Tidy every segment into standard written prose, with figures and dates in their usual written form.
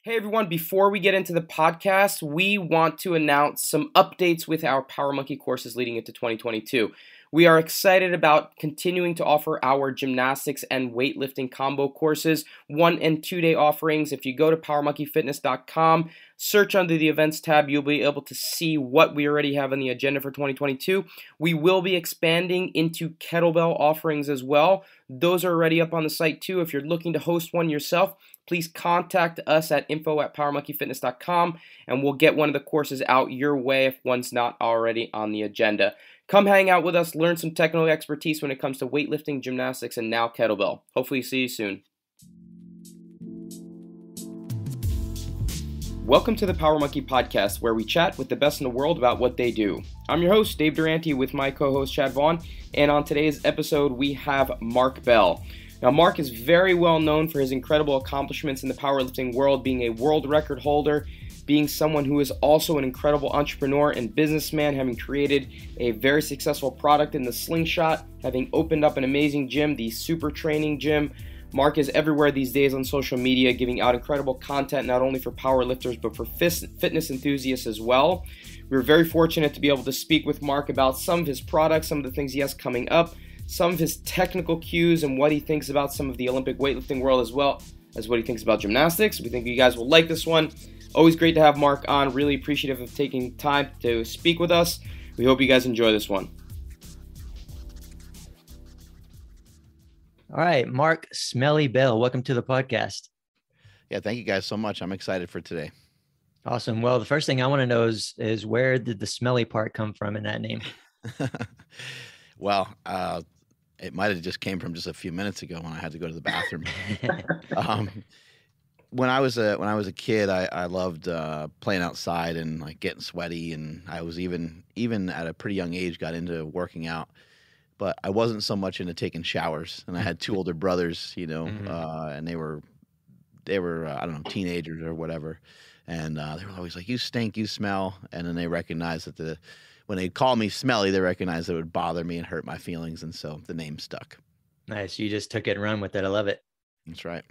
Hey everyone, before we get into the podcast, we want to announce some updates with our Power Monkey courses leading into 2022. We are excited about continuing to offer our gymnastics and weightlifting combo courses, 1 and 2 day offerings. If you go to powermonkeyfitness.com, search under the events tab, you'll be able to see what we already have on the agenda for 2022. We will be expanding into kettlebell offerings as well. Those are already up on the site too. If you're looking to host one yourself, please contact us at info@powermonkeyfitness.com and we'll get one of the courses out your way if one's not already on the agenda. Come hang out with us, learn some technical expertise when it comes to weightlifting, gymnastics, and now kettlebell. Hopefully see you soon. Welcome to the Power Monkey Podcast, where we chat with the best in the world about what they do. I'm your host, Dave Durante, with my co-host, Chad Vaughn, and on today's episode, we have Mark Bell. Now, Mark is very well known for his incredible accomplishments in the powerlifting world, being a world record holder, being someone who is also an incredible entrepreneur and businessman, having created a very successful product in the Slingshot, having opened up an amazing gym, the Super Training Gym. Mark is everywhere these days on social media, giving out incredible content not only for powerlifters but for fitness enthusiasts as well. We were very fortunate to be able to speak with Mark about some of his products, some of the things he has coming up, some of his technical cues, and what he thinks about some of the Olympic weightlifting world, as well as what he thinks about gymnastics. We think you guys will like this one. Always great to have Mark on. Really appreciative of taking time to speak with us. We hope you guys enjoy this one. All right, Mark Smelly Bell, welcome to the podcast. Yeah, thank you guys so much. I'm excited for today. Awesome. Well, the first thing I want to know is where did the smelly part come from in that name? Well, it might have just came from just a few minutes ago when I had to go to the bathroom. When I was a kid, I loved playing outside and like getting sweaty, and I was even at a pretty young age got into working out. But I wasn't so much into taking showers, and I had two older brothers, and they were I don't know, teenagers or whatever, and they were always like, "You stink, you smell," and then they recognized that when they called me smelly, they recognized it would bother me and hurt my feelings, and so the name stuck. Nice. You just took it and run with it. I love it. That's right.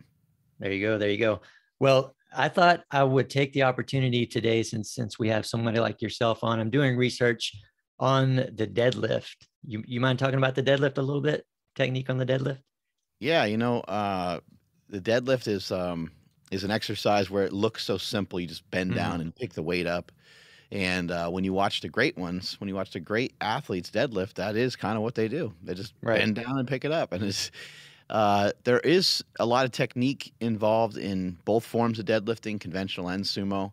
There you go. There you go. Well, I thought I would take the opportunity today, since we have somebody like yourself on. I'm doing research on the deadlift. You mind talking about the deadlift a little bit? Technique on the deadlift? Yeah, the deadlift is an exercise where it looks so simple. You just bend down and pick the weight up. And when you watch the great ones, when you watch the great athletes deadlift, that is kind of what they do. They just bend down and pick it up. And there is a lot of technique involved in both forms of deadlifting, conventional and sumo.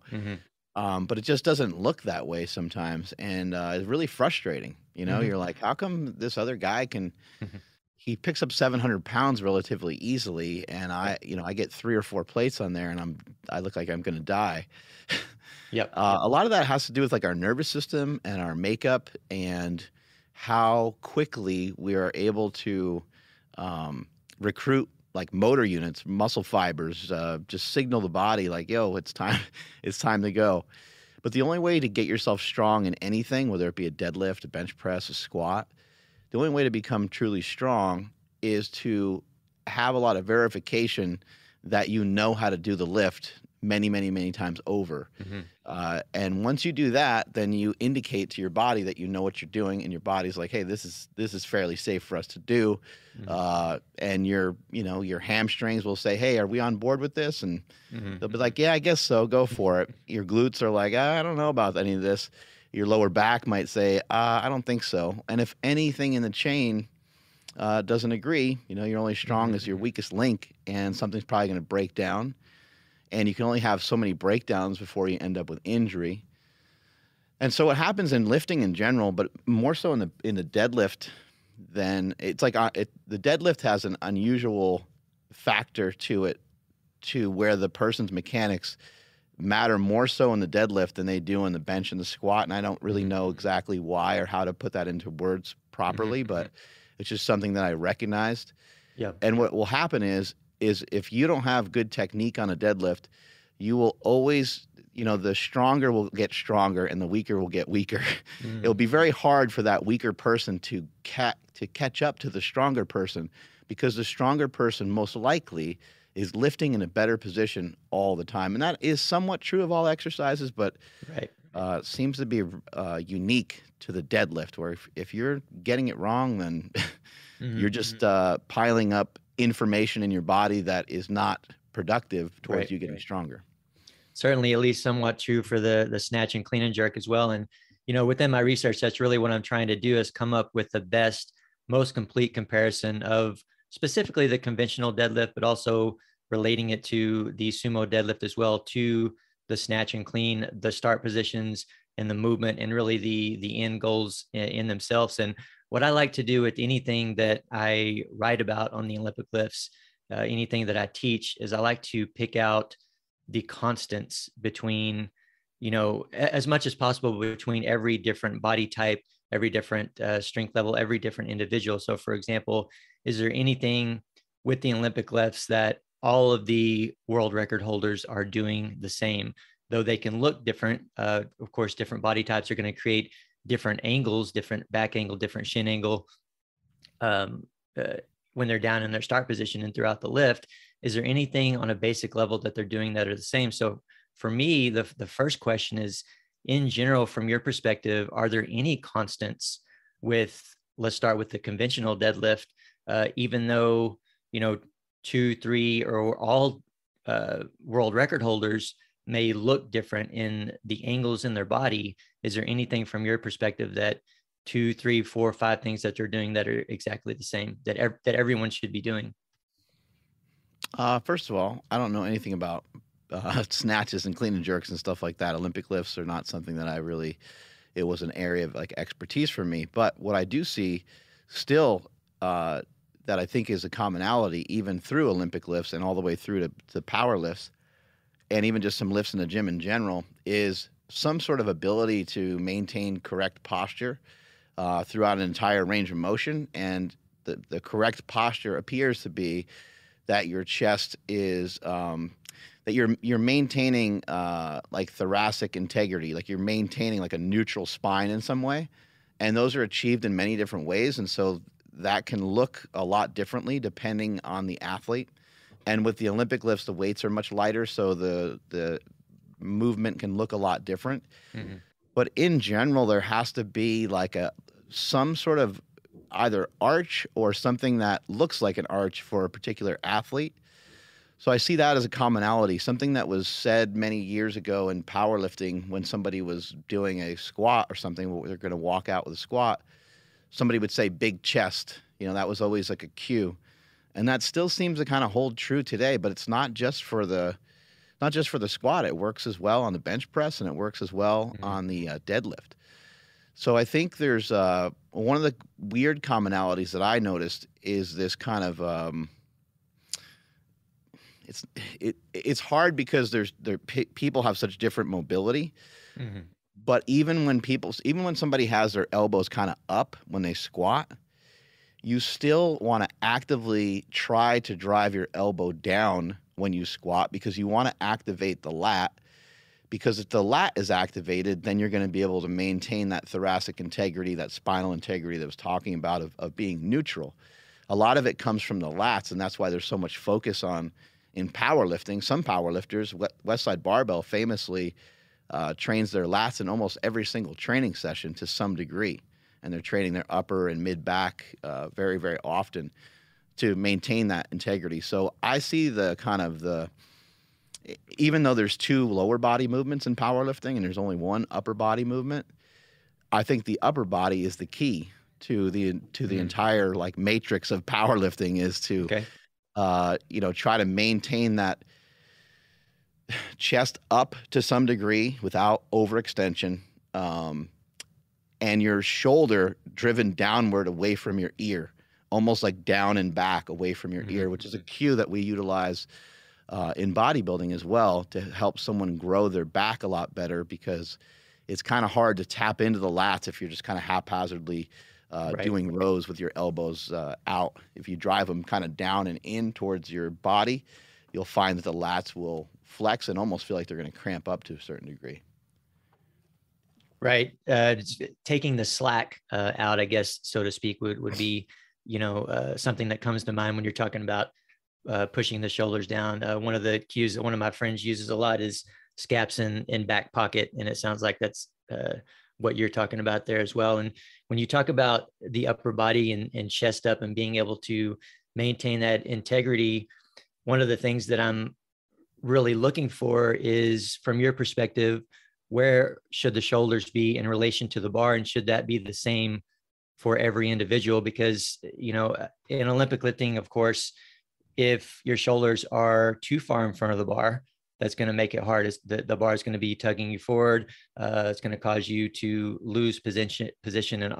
But it just doesn't look that way sometimes. And it's really frustrating. You're like, how come this other guy he picks up 700 pounds relatively easily, and I get 3 or 4 plates on there, and I look like I'm going to die. Yep. A lot of that has to do with like our nervous system and our makeup and how quickly we are able to recruit like motor units, muscle fibers, just signal the body like, yo, it's time to go. But the only way to get yourself strong in anything, whether it be a deadlift, a bench press, a squat, the only way to become truly strong is to have a lot of verification that you know how to do the lift many, many, many times over. And once you do that, then you indicate to your body that you know what you're doing, and your body's like, hey, this is fairly safe for us to do. And your hamstrings will say, hey, are we on board with this? And they'll be like, yeah, I guess so. Go for it. Your glutes are like, I don't know about any of this. Your lower back might say, I don't think so. And if anything in the chain doesn't agree, you're only strong as your weakest link, and something's probably going to break down. And you can only have so many breakdowns before you end up with injury. And so what happens in lifting in general, but more so in the deadlift, then it's like the deadlift has an unusual factor to it, to where the person's mechanics matter more so in the deadlift than they do in the bench and the squat. And I don't really know exactly why or how to put that into words properly, but it's just something that I recognized. Yeah. And what will happen is if you don't have good technique on a deadlift, you will always, the stronger will get stronger and the weaker will get weaker. It'll be very hard for that weaker person to catch up to the stronger person, because the stronger person most likely is lifting in a better position all the time. And that is somewhat true of all exercises, but Right. seems to be unique to the deadlift, where if you're getting it wrong, then you're just piling up information in your body that is not productive towards Right. you getting stronger. Certainly, at least somewhat true for the snatch and clean and jerk as well. And, you know, within my research, that's really what I'm trying to do, is come up with the best, most complete comparison of specifically the conventional deadlift, but also relating it to the sumo deadlift as well, to the snatch and clean, the start positions and the movement, and really the end goals in themselves. And what I like to do with anything that I write about on the Olympic lifts, anything that I teach, is I like to pick out the constants between, you know, as much as possible between every different body type, every different strength level, every different individual. So for example, is there anything with the Olympic lifts that all of the world record holders are doing the same? Though they can look different, of course, different body types are going to create different angles, different back angle, different shin angle, when they're down in their start position and throughout the lift. Is there anything on a basic level that they're doing that are the same? So for me, the first question is, in general, from your perspective, are there any constants with, let's start with the conventional deadlift, even though, you know, 2, 3, or all world record holders may look different in the angles in their body? Is there anything from your perspective that 2, 3, 4, 5 things that they're doing that are exactly the same, that everyone should be doing? First of all, I don't know anything about snatches and clean and jerks and stuff like that. Olympic lifts are not something that it was an area of like expertise for me. But what I do see still that I think is a commonality, even through Olympic lifts and all the way through to power lifts, and even just some lifts in the gym in general, is some sort of ability to maintain correct posture throughout an entire range of motion. And the correct posture appears to be that your chest is that you're maintaining like thoracic integrity, like you're maintaining like a neutral spine in some way, and those are achieved in many different ways. And so that can look a lot differently depending on the athlete. And with the Olympic lifts, the weights are much lighter, so the movement can look a lot different. Mm-hmm. But in general, there has to be like some sort of either arch or something that looks like an arch for a particular athlete. So I see that as a commonality, something that was said many years ago in powerlifting when somebody was doing a squat or something, they're going to walk out with a squat. Somebody would say big chest. You know, that was always like a cue. And that still seems to kind of hold true today, but it's not just for the squat. It works as well on the bench press, and it works as well on the deadlift. So I think there's one of the weird commonalities that I noticed is this kind of it's hard because people have such different mobility. Mm-hmm. But even when somebody has their elbows kind of up when they squat, you still want to actively try to drive your elbow down when you squat, because you want to activate the lat. Because if the lat is activated, then you're going to be able to maintain that thoracic integrity, that spinal integrity that I was talking about of being neutral. A lot of it comes from the lats, and that's why there's so much focus on in powerlifting. Some powerlifters, Westside Barbell famously trains their lats in almost every single training session to some degree. And they're training their upper and mid back very, very often to maintain that integrity. So I see even though there's 2 lower body movements in powerlifting and there's only 1 upper body movement, I think the upper body is the key to the entire like matrix of powerlifting, is to try to maintain that chest up to some degree without overextension, and your shoulder driven downward away from your ear, almost like down and back away from your ear, which is a cue that we utilize in bodybuilding as well to help someone grow their back a lot better, because it's kind of hard to tap into the lats if you're just kind of haphazardly doing rows with your elbows out. If you drive them kind of down and in towards your body, you'll find that the lats will flex and almost feel like they're going to cramp up to a certain degree. Right. Taking the slack out, I guess, so to speak, would be, something that comes to mind when you're talking about pushing the shoulders down. One of the cues that one of my friends uses a lot is scaps in back pocket. And it sounds like that's what you're talking about there as well. And when you talk about the upper body and chest up and being able to maintain that integrity, one of the things that I'm really looking for is, from your perspective, where should the shoulders be in relation to the bar? And should that be the same for every individual? Because, you know, in Olympic lifting, of course, if your shoulders are too far in front of the bar, that's going to make it hard. The bar is going to be tugging you forward. It's going to cause you to lose position and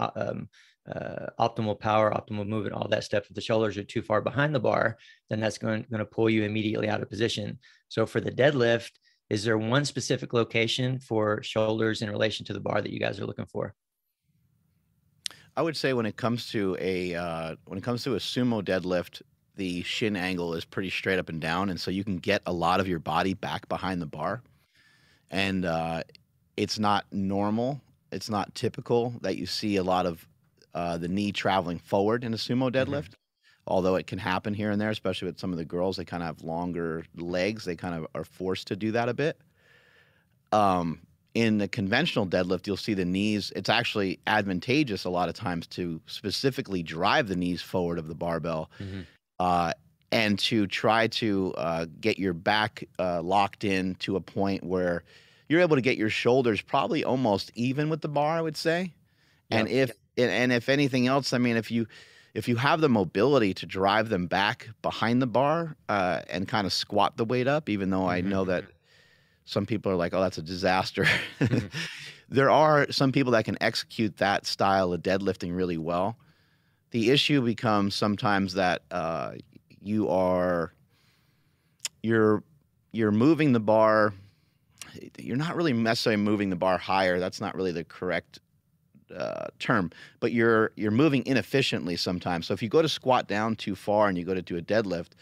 optimal power, optimal movement, all that stuff. If the shoulders are too far behind the bar, then that's going to pull you immediately out of position. So for the deadlift, is there one specific location for shoulders in relation to the bar that you guys are looking for? I would say when it comes to a sumo deadlift, the shin angle is pretty straight up and down, and so you can get a lot of your body back behind the bar. And it's not normal, it's not typical that you see a lot of the knee traveling forward in a sumo deadlift, although it can happen here and there, especially with some of the girls. They kind of have longer legs. They kind of are forced to do that a bit. In the conventional deadlift, you'll see the knees. It's actually advantageous a lot of times to specifically drive the knees forward of the barbell, and to try to get your back locked in to a point where you're able to get your shoulders probably almost even with the bar, I would say. And if anything else, I mean, if you have the mobility to drive them back behind the bar and kind of squat the weight up, even though I know that some people are like, oh, that's a disaster. There are some people that can execute that style of deadlifting really well. The issue becomes sometimes that you're moving the bar. You're not really necessarily moving the bar higher. That's not really the correct term, but you're moving inefficiently sometimes. So if you go to squat down too far and you go to do a deadlift,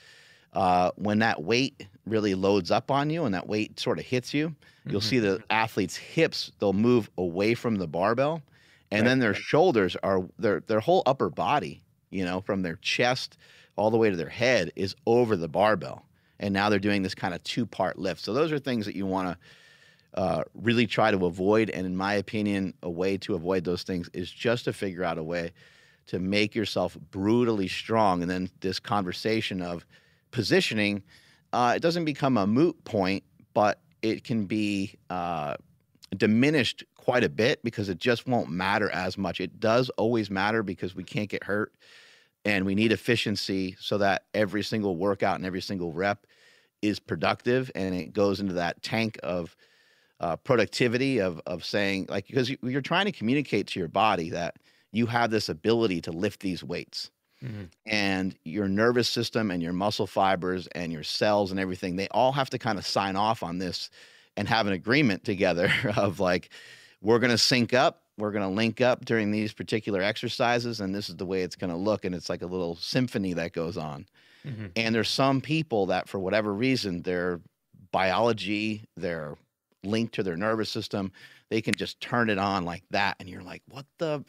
when that weight really loads up on you and that weight sort of hits you, you'll see the athlete's hips, they'll move away from the barbell, and then their shoulders are, their whole upper body, you know, from their chest all the way to their head is over the barbell. And now they're doing this kind of two-part lift. So those are things that you want to really try to avoid. And in my opinion, a way to avoid those things is just to figure out a way to make yourself brutally strong. And then this conversation of positioning, it doesn't become a moot point, but it can be diminished quite a bit because it just won't matter as much. It does always matter because we can't get hurt, and we need efficiency so that every single workout and every single rep is productive, and it goes into that tank of productivity of saying, like, because you're trying to communicate to your body that you have this ability to lift these weights. And your nervous system and your muscle fibers and your cells and everything, they all have to kind of sign off on this and have an agreement together of like, we're going to sync up, we're going to link up during these particular exercises, and this is the way it's going to look. And it's like a little symphony that goes on. And there's some people that, for whatever reason, their biology, their link to their nervous system, they can just turn it on like that. And you're like, what the?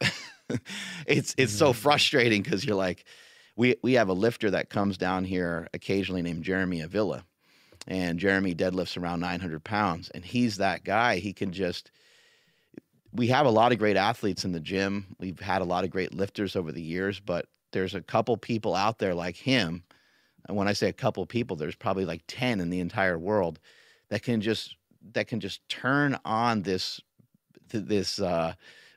It's so frustrating because you're like, we have a lifter that comes down here occasionally named Jeremy Avila, and Jeremy deadlifts around 900 pounds. And he's that guy. He can just, we have a lot of great athletes in the gym. We've had a lot of great lifters over the years, but there's a couple people out there like him. And when I say a couple people, there's probably like 10 in the entire world that can just turn on this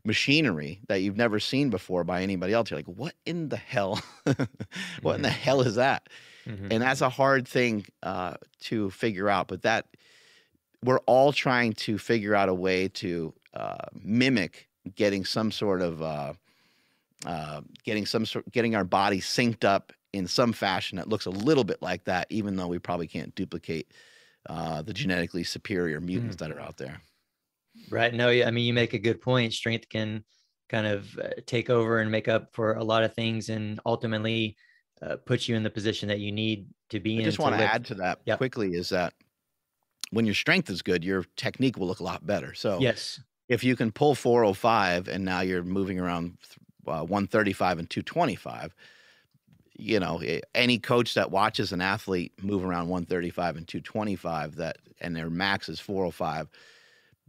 machinery that you've never seen before by anybody else. You're like, what in the hell? What in the hell is that? And that's a hard thing to figure out, but that we're all trying to figure out a way to mimic getting our body synced up in some fashion that looks a little bit like that, even though we probably can't duplicate the genetically superior mutants that are out there. Right. No, I mean, you make a good point. Strength can kind of take over and make up for a lot of things, and ultimately put you in the position that you need to be in. I just want to add to that quickly is that when your strength is good, your technique will look a lot better. So yes, if you can pull 405 and now you're moving around 135 and 225, you know, any coach that watches an athlete move around 135 and 225 and their max is 405,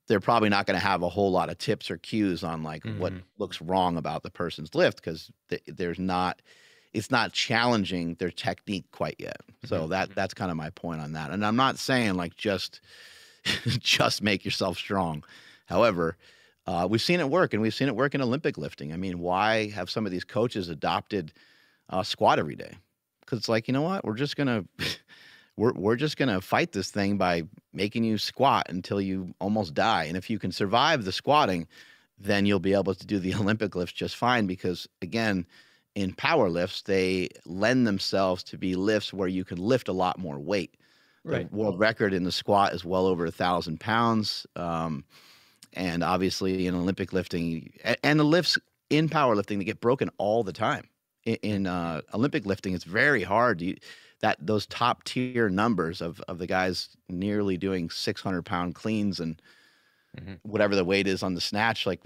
they're probably not going to have a whole lot of tips or cues on like what looks wrong about the person's lift, because it's not challenging their technique quite yet. So that's kind of my point on that. And I'm not saying like just make yourself strong. However, we've seen it work, and we've seen it work in Olympic lifting. I mean, why have some of these coaches adopted squat every day? Because it's like, you know what, we're just gonna fight this thing by making you squat until you almost die. And if you can survive the squatting, then you'll be able to do the Olympic lifts just fine. Because again, in power lifts, they lend themselves to be lifts where you can lift a lot more weight. Right. The world record in the squat is well over 1,000 pounds. And obviously in Olympic lifting, and the lifts in powerlifting, they get broken all the time. In Olympic lifting, it's very hard. Those top tier numbers of the guys nearly doing 600-pound cleans and whatever the weight is on the snatch, like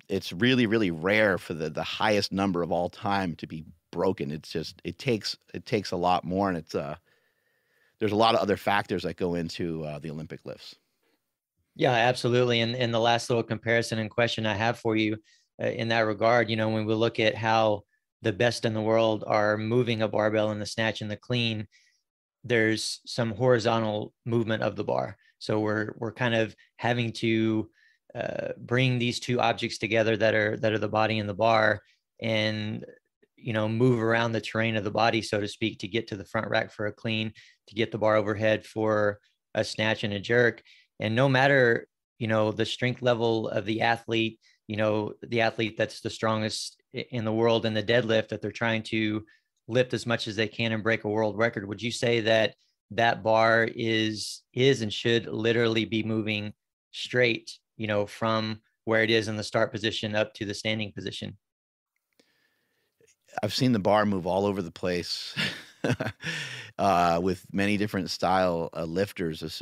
it's really, really rare for the highest number of all time to be broken. It's just, it takes a lot more, and there's a lot of other factors that go into the Olympic lifts. Yeah, absolutely. And the last little comparison and question I have for you in that regard, you know, when we look at how the best in the world are moving a barbell in the snatch and the clean, there's some horizontal movement of the bar. So we're kind of having to bring these two objects together that are the body and the bar, and you know, move around the terrain of the body, so to speak, to get to the front rack for a clean, to get the bar overhead for a snatch and a jerk. And no matter, you know, the strength level of the athlete, you know, the athlete that's the strongest in the world in the deadlift, that they're trying to lift as much as they can and break a world record, would you say that that bar is and should literally be moving straight, you know, from where it is in the start position up to the standing position? I've seen the bar move all over the place with many different style lifters.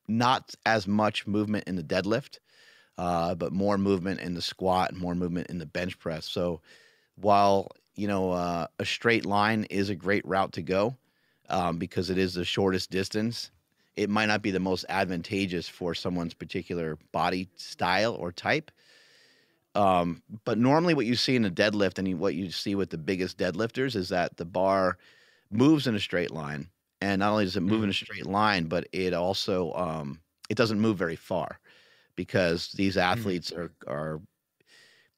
Not as much movement in the deadlift, but more movement in the squat and more movement in the bench press. So while, you know, a straight line is a great route to go because it is the shortest distance, it might not be the most advantageous for someone's particular body style or type. But normally what you see in a deadlift and what you see with the biggest deadlifters is that the bar moves in a straight line. And not only does it move in a straight line, but it also it doesn't move very far, because these athletes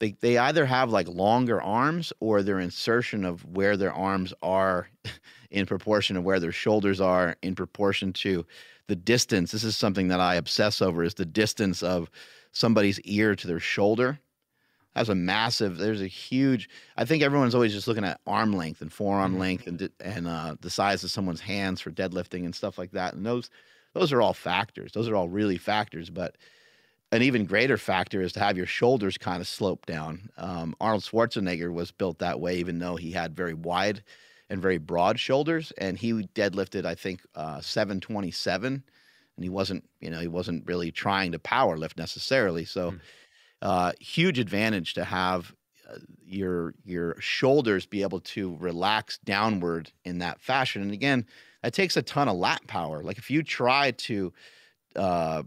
they either have like longer arms, or their insertion of where their arms are in proportion to where their shoulders are, in proportion to the distance. This is something that I obsess over, is the distance of somebody's ear to their shoulder. There's a huge, I think everyone's always just looking at arm length and forearm length and the size of someone's hands for deadlifting and stuff like that. And those are all factors. Those are all really factors. But an even greater factor is to have your shoulders kind of slope down. Arnold Schwarzenegger was built that way, even though he had very wide and very broad shoulders. And he deadlifted, I think, 727. And he wasn't really trying to power lift necessarily. So huge advantage to have your shoulders be able to relax downward in that fashion. And again, that takes a ton of lat power. Like if you try to, I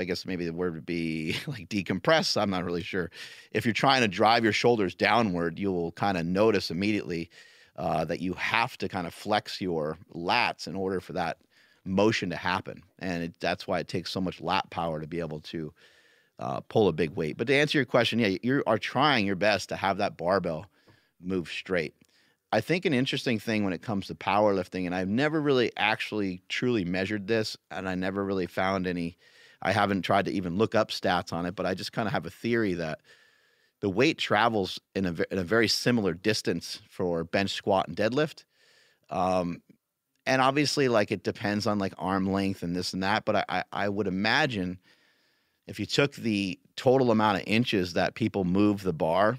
guess maybe the word would be like decompress. I'm not really sure. If you're trying to drive your shoulders downward, you will kind of notice immediately that you have to kind of flex your lats in order for that motion to happen. And that's why it takes so much lat power to be able to pull a big weight. But to answer your question, yeah, you are trying your best to have that barbell move straight. I think an interesting thing when it comes to powerlifting, and I've never really actually truly measured this, and I never really found any, I haven't tried to even look up stats on it, but I just kind of have a theory that the weight travels in a very similar distance for bench, squat, and deadlift. And obviously, like, it depends on like arm length and this and that, but I would imagine if you took the total amount of inches that people move the bar,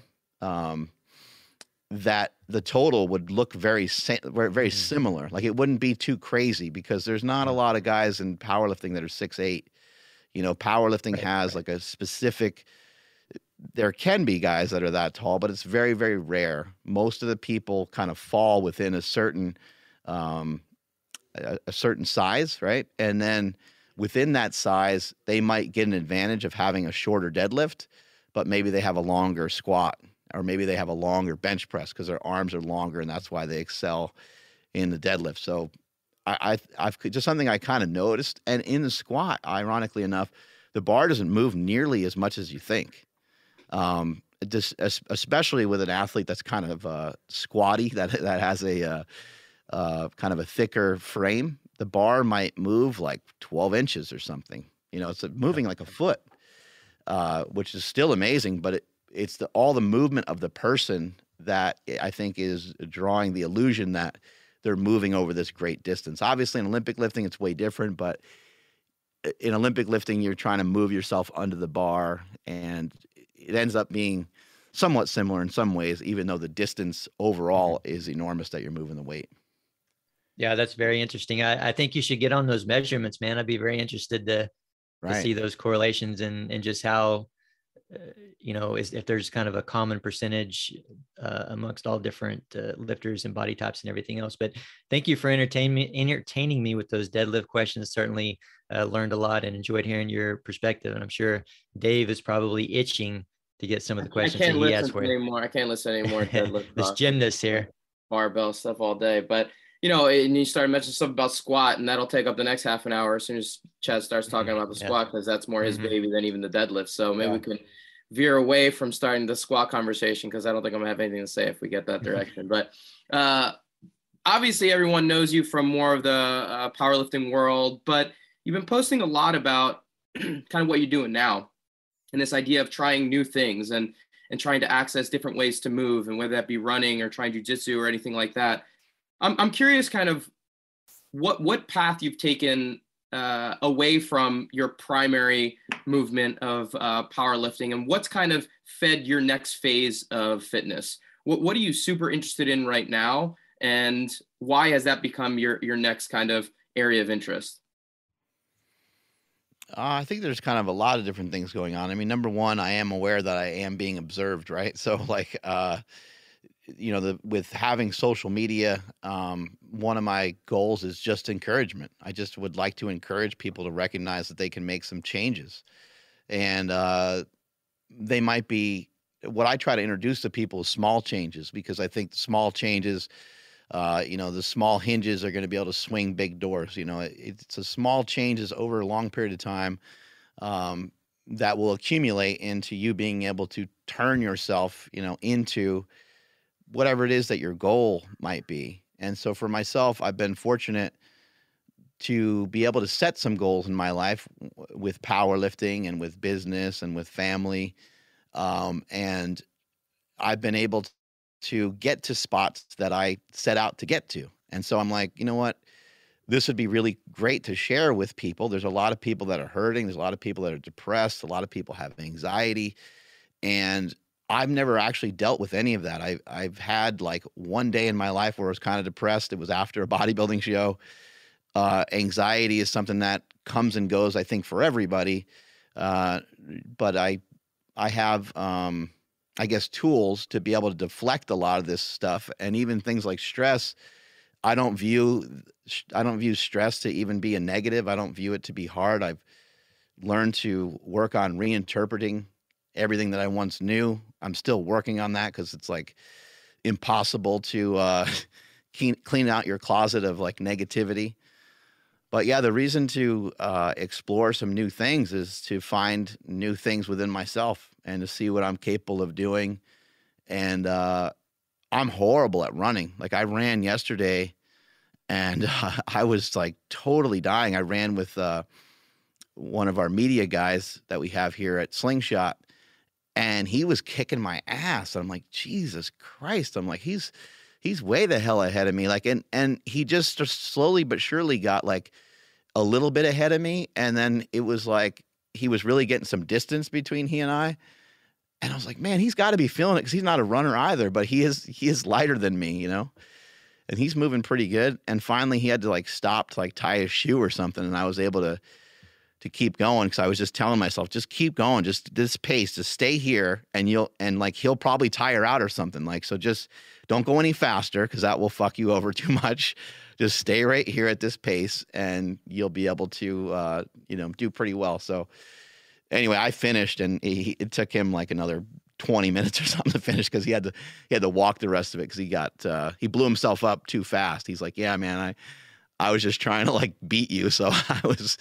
that the total would look very similar. Like, it wouldn't be too crazy, because there's not a lot of guys in powerlifting that are 6'8". You know, powerlifting has like a specific, there can be guys that are that tall, but it's very, very rare. Most of the people kind of fall within a certain a certain size, right? And then within that size, they might get an advantage of having a shorter deadlift, but maybe they have a longer squat, or maybe they have a longer bench press because their arms are longer, and that's why they excel in the deadlift. So I've just something I kind of noticed. And in the squat, ironically enough, the bar doesn't move nearly as much as you think. Especially with an athlete that's kind of squatty, that has a kind of a thicker frame, the bar might move like 12 inches or something. You know, it's moving like a foot, which is still amazing, but it's all the movement of the person that I think is drawing the illusion that they're moving over this great distance. Obviously, in Olympic lifting, it's way different, but in Olympic lifting, you're trying to move yourself under the bar, and it ends up being somewhat similar in some ways, even though the distance overall is enormous that you're moving the weight. Yeah, that's very interesting. I think you should get on those measurements, man. I'd be very interested to see those correlations and just how, if there's kind of a common percentage amongst all different lifters and body types and everything else. But thank you for entertaining me with those deadlift questions. Certainly learned a lot and enjoyed hearing your perspective. And I'm sure Dave is probably itching to get some of the questions that he has for you. I can't listen anymore. This gymnast here. Barbell stuff all day. But, and you start mentioning stuff about squat, and that'll take up the next half an hour as soon as Chad starts talking about the squat, because that's more his baby than even the deadlift. So maybe we can veer away from starting the squat conversation, because I don't think I'm going to have anything to say if we get that direction. But obviously everyone knows you from more of the powerlifting world, but you've been posting a lot about kind of what you're doing now, and this idea of trying new things and trying to access different ways to move, and whether that be running or trying jujitsu or anything like that. I'm curious kind of what path you've taken away from your primary movement of powerlifting, and what's kind of fed your next phase of fitness. What are you super interested in right now, and why has that become your next kind of area of interest? I think there's kind of a lot of different things going on. I mean, number one, I am aware that I am being observed, right? So like, with having social media, one of my goals is just encouragement. I just would like to encourage people to recognize that they can make some changes. And they might be, what I try to introduce to people is small changes, because I think the small changes, the small hinges are going to be able to swing big doors. It's a small changes over a long period of time that will accumulate into you being able to turn yourself, into whatever it is that your goal might be. And so for myself, I've been fortunate to be able to set some goals in my life with powerlifting and with business and with family. And I've been able to get to spots that I set out to get to. And so I'm like, you know what? This would be really great to share with people. There's a lot of people that are hurting. There's a lot of people that are depressed. A lot of people have anxiety. And I've never actually dealt with any of that. I've had like one day in my life where I was kind of depressed. It was after a bodybuilding show. Anxiety is something that comes and goes, I think, for everybody. But I have, I guess, tools to be able to deflect a lot of this stuff. And even things like stress, I don't view stress to even be a negative. I don't view it to be hard. I've learned to work on reinterpreting everything that I once knew. I'm still working on that, because it's like impossible to clean out your closet of like negativity. But yeah, the reason to explore some new things is to find new things within myself and to see what I'm capable of doing. And I'm horrible at running. Like, I ran yesterday and I was like totally dying. I ran with one of our media guys that we have here at Slingshot, and he was kicking my ass. And I'm like, Jesus Christ. I'm like, he's way the hell ahead of me. Like, and he just slowly but surely got like a little bit ahead of me. And then it was like, he was really getting some distance between he and I. And I was like, man, he's got to be feeling it, because he's not a runner either, but he is lighter than me, and he's moving pretty good. And finally he had to like stop to like tie his shoe or something. And I was able to to keep going, because I was just telling myself, just keep going, just this pace, just stay here, and like he'll probably tire out or something. Like, so just don't go any faster, because that will fuck you over too much. Just stay right here at this pace, and you'll be able to do pretty well. So anyway, I finished, and it took him like another 20 minutes or something to finish, because he had to walk the rest of it, because he blew himself up too fast. He's like, yeah, man, I was just trying to like beat you, so I was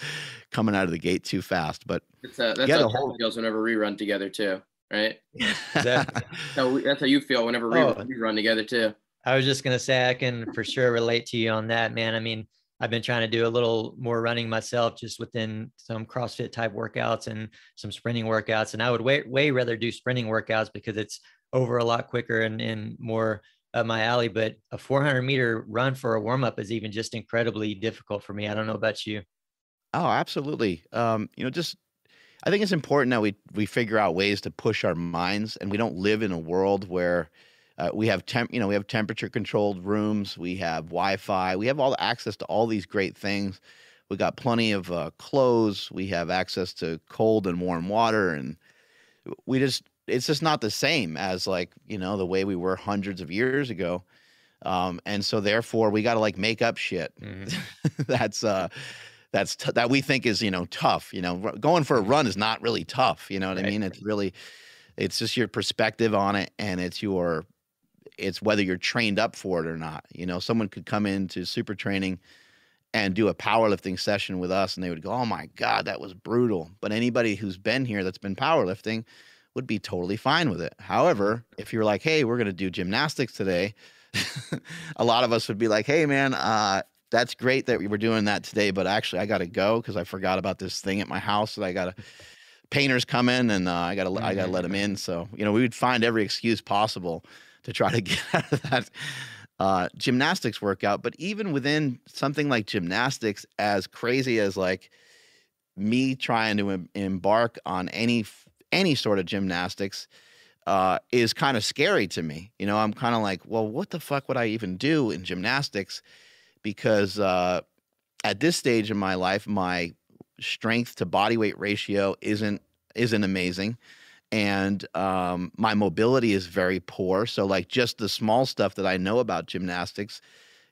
coming out of the gate too fast. But that's how Kevin feels whenever we run together too, right? Exactly. That's how you feel whenever we run together too. I was just gonna say, I can for sure relate to you on that, man. I mean, I've been trying to do a little more running myself, just within some CrossFit type workouts and some sprinting workouts. And I would way rather do sprinting workouts, because it's over a lot quicker and more up my alley. But a 400-meter run for a warm up is even just incredibly difficult for me. I don't know about you. Oh, absolutely. I think it's important that we figure out ways to push our minds, and we don't live in a world where we have temperature controlled rooms, we have Wi-Fi, we have all the access to all these great things. We got plenty of clothes, we have access to cold and warm water, and it's just not the same as like, the way we were hundreds of years ago. And so therefore we got to like make up shit. Mm-hmm. that we think is, tough. Going for a run is not really tough. You know what I mean? It's just your perspective on it, and it's whether you're trained up for it or not. Someone could come into super training and do a powerlifting session with us, and they would go, oh my God, that was brutal. But anybody who's been here that's been powerlifting would be totally fine with it. However, if you're like, hey, we're going to do gymnastics today, a lot of us would be like, hey man, that's great that we were doing that today, but actually I got to go because I forgot about this thing at my house that painters come in, and I got to let them in. So, we would find every excuse possible to try to get out of that gymnastics workout. But even within something like gymnastics, as crazy as like me trying to embark on any sort of gymnastics is kind of scary to me. I'm kind of like, well, what the fuck would I even do in gymnastics? Because at this stage in my life, my strength to body weight ratio isn't amazing. And my mobility is very poor. So like just the small stuff that I know about gymnastics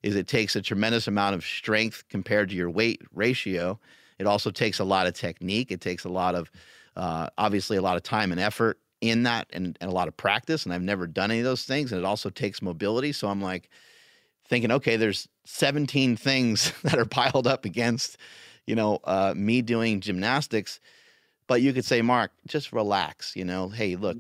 is it takes a tremendous amount of strength compared to your weight ratio. It also takes a lot of technique. It takes a lot of, obviously a lot of time and effort in that, and a lot of practice. And I've never done any of those things. And it also takes mobility. So I'm like thinking, okay, there's 17 things that are piled up against, me doing gymnastics. But you could say, Mark, just relax, hey, look,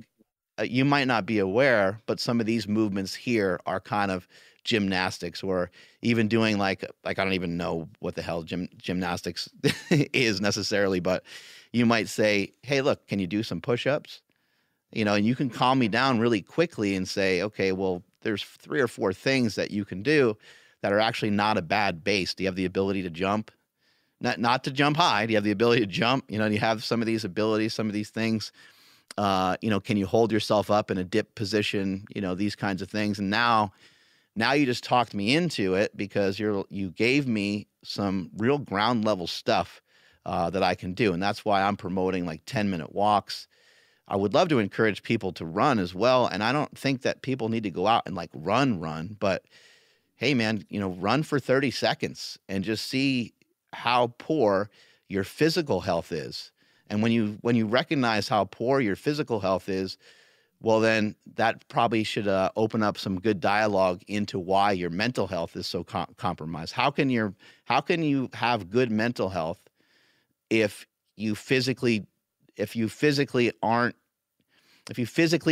you might not be aware, but some of these movements here are kind of gymnastics, or even doing like I don't even know what the hell gymnastics is necessarily, but you might say, hey, look, can you do some push-ups? And you can calm me down really quickly and say, okay, well, there's 3 or 4 things that you can do that are actually not a bad base. Do you have the ability to jump? Not to jump high. Do you have the ability to jump? Do you have some of these abilities, some of these things? Can you hold yourself up in a dip position? These kinds of things. And now you just talked me into it, because you gave me some real ground level stuff that I can do. And that's why I'm promoting like 10-minute walks. I would love to encourage people to run as well. And I don't think that people need to go out and like run, but hey man, run for 30 seconds and just see how poor your physical health is. And when you recognize how poor your physical health is, well, then that probably should open up some good dialogue into why your mental health is so compromised. How can you have good mental health if you physically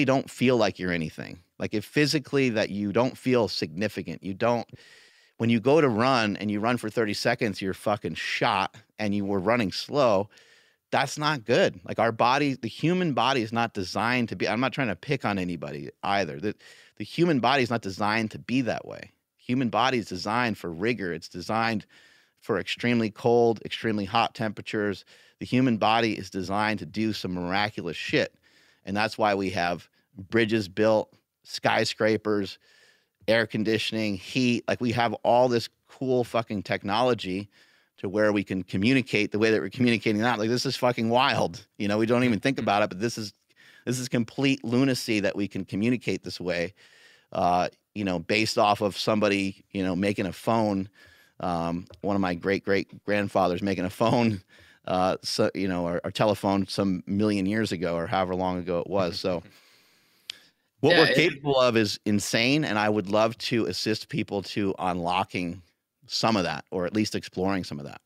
don't feel like you're anything? Like if physically that you don't feel significant, when you go to run and you run for 30 seconds, you're fucking shot and you were running slow. That's not good. Like the human body is not designed to be, I'm not trying to pick on anybody either. The human body is not designed to be that way. Human body is designed for rigor. It's designed for extremely cold, extremely hot temperatures. The human body is designed to do some miraculous shit. And that's why we have bridges built, skyscrapers, air conditioning, heat. Like we have all this cool fucking technology to where we can communicate the way that we're communicating now. Like, this is fucking wild. You know, we don't even think about it, but this is complete lunacy that we can communicate this way, you know, based off of somebody, you know, making a phone. One of my great grandfathers making a phone, so, you know, or telephone some million years ago or however long ago it was. So what we're capable of is insane. And I would love to assist people to unlocking some of that, or at least exploring some of that.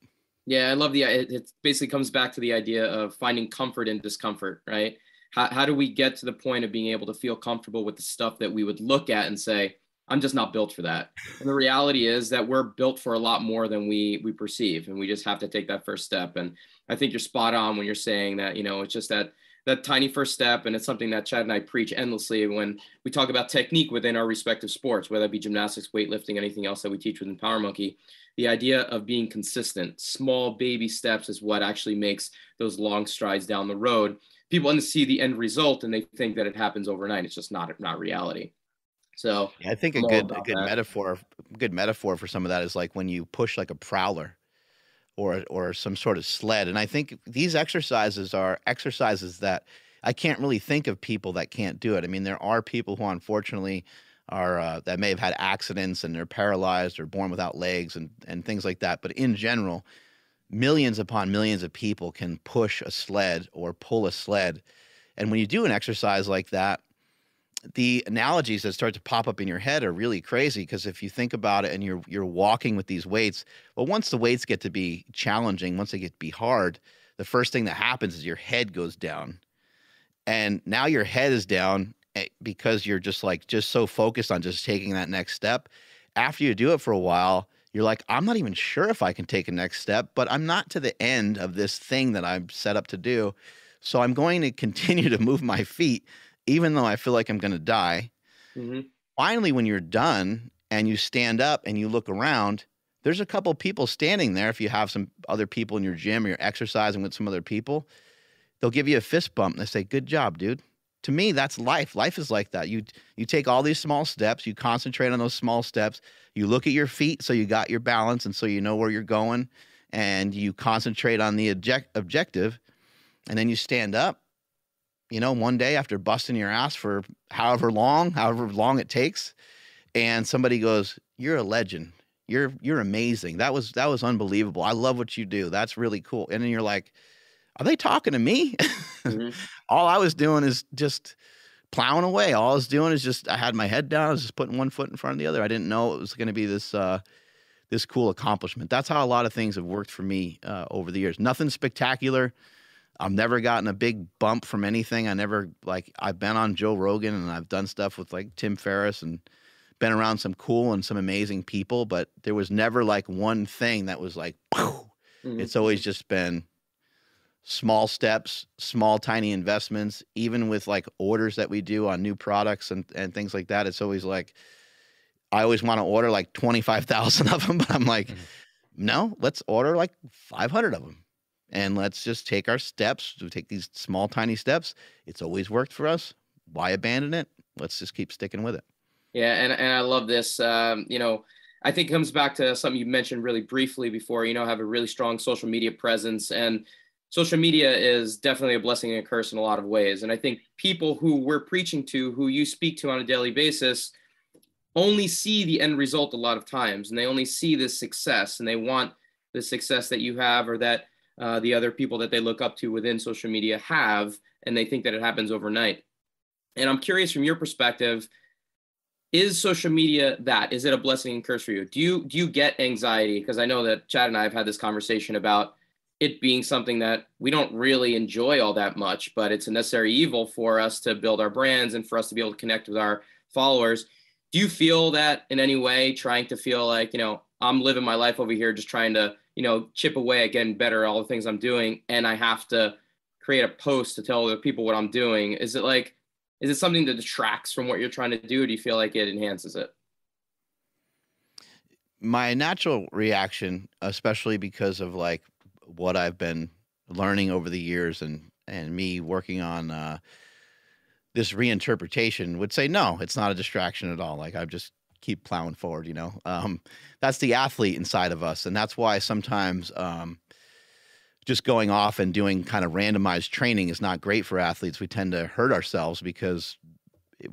Yeah, I love it basically comes back to the idea of finding comfort in discomfort, right? How do we get to the point of being able to feel comfortable with the stuff that we would look at and say, I'm just not built for that. And the reality is that we're built for a lot more than we perceive. And we just have to take that first step. And I think you're spot on when you're saying that, you know, it's just that tiny first step. And it's something that Chad and I preach endlessly when we talk about technique within our respective sports, whether it be gymnastics, weightlifting, anything else that we teach within Power Monkey. The idea of being consistent, small baby steps is what actually makes those long strides down the road. People see the end result and they think that it happens overnight. It's just not reality. So yeah, I think a good metaphor for some of that is like when you push like a prowler or some sort of sled. And I think these exercises are exercises that I can't really think of people that can't do it. I mean, there are people who unfortunately are that may have had accidents and they're paralyzed or born without legs and things like that. But in general, millions upon millions of people can push a sled or pull a sled. And when you do an exercise like that, the analogies that start to pop up in your head are really crazy, because if you think about it and you're walking with these weights, well, once the weights get to be challenging, once they get to be hard, the first thing that happens is your head goes down. And now your head is down because you're just so focused on just taking that next step. After you do it for a while, you're like, I'm not even sure if I can take a next step, but I'm not to the end of this thing that I'm set up to do. So I'm going to continue to move my feet, even though I feel like I'm going to die. Mm-hmm. Finally, when you're done and you stand up and you look around, there's a couple people standing there. If you have some other people in your gym or you're exercising with some other people, they'll give you a fist bump and they say, good job, dude. To me, that's life. Life is like that. You take all these small steps, you concentrate on those small steps, you look at your feet so you got your balance and so you know where you're going, and you concentrate on the objective, and then you stand up. You know, one day after busting your ass for however long it takes, and somebody goes, you're a legend. You're amazing. That was unbelievable. I love what you do. That's really cool. And then you're like, are they talking to me? Mm-hmm. All I was doing is just plowing away. All I was doing is I had my head down. I was just putting one foot in front of the other. I didn't know it was going to be this cool accomplishment. That's how a lot of things have worked for me over the years. Nothing spectacular. I've never gotten a big bump from anything. I've been on Joe Rogan and I've done stuff with like Tim Ferriss and been around some cool and some amazing people, but there was never like one thing that was like, mm-hmm. It's always just been small steps, small, tiny investments, even with like orders that we do on new products and things like that. It's always like, I always want to order like 25,000 of them, but I'm like, mm-hmm. No, let's order like 500 of them. And let's just take our steps. We take these small, tiny steps. It's always worked for us. Why abandon it? Let's just keep sticking with it. Yeah, and I love this. You know, I think it comes back to something you mentioned really briefly before. You know, have a really strong social media presence, and social media is definitely a blessing and a curse in a lot of ways. And I think people who we're preaching to, who you speak to on a daily basis, only see the end result a lot of times, and they only see this success, and they want the success that you have or that the other people that they look up to within social media have, and they think that it happens overnight. And I'm curious from your perspective, is social media is it a blessing and curse for you? Do you get anxiety? Because I know that Chad and I have had this conversation about it being something that we don't really enjoy all that much, but it's a necessary evil for us to build our brands and for us to be able to connect with our followers. Do you feel that in any way, trying to feel like, you know, I'm living my life over here, just trying to, you know, chip away at getting better at all the things I'm doing, and I have to create a post to tell other people what I'm doing? Is it something that detracts from what you're trying to do? Or do you feel like it enhances it? My natural reaction, especially because of like what I've been learning over the years and me working on this reinterpretation, would say, no, it's not a distraction at all. Like, I just keep plowing forward, that's the athlete inside of us. And that's why sometimes just going off and doing kind of randomized training is not great for athletes. We tend to hurt ourselves because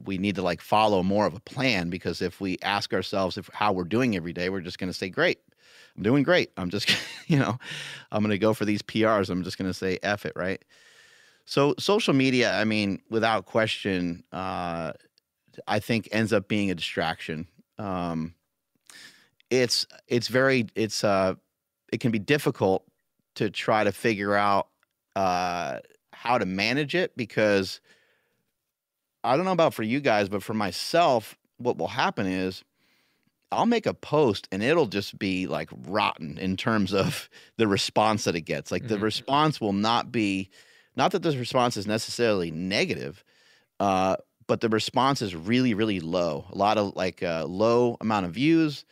we need to like follow more of a plan, because if we ask ourselves how we're doing every day, we're just going to say, great, I'm doing great. I'm just, I'm going to go for these PRs. I'm just going to say, F it. Right. So social media, I mean, without question, I think ends up being a distraction. It can be difficult to try to figure out how to manage it, because I don't know about for you guys, but for myself, what will happen is I'll make a post and it'll just be like rotten in terms of the response that it gets. Like the response will not that this response is necessarily negative, but the response is really, really low. A lot of like low amount of views,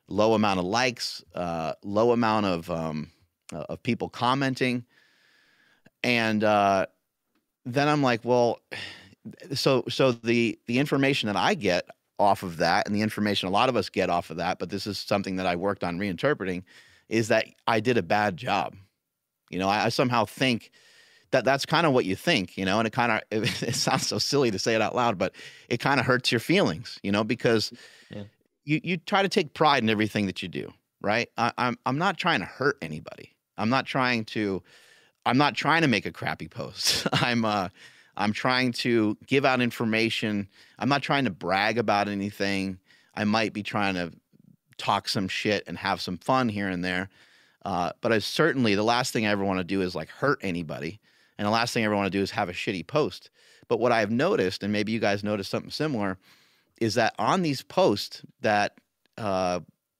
low amount of likes, low amount of people commenting. And then I'm like, well, so the information that I get off of that, and the information a lot of us get off of that, but this is something that I worked on reinterpreting, is that I did a bad job. I somehow think that's kind of what you think, and it kind of, it sounds so silly to say it out loud, but it kind of hurts your feelings, because you try to take pride in everything that you do, right? I'm not trying to hurt anybody. I'm not trying to make a crappy post. I'm trying to give out information. I'm not trying to brag about anything. I might be trying to talk some shit and have some fun here and there. But the last thing I ever want to do is like hurt anybody. And the last thing I ever want to do is have a shitty post. But what I've noticed, and maybe you guys noticed something similar, is that on these posts that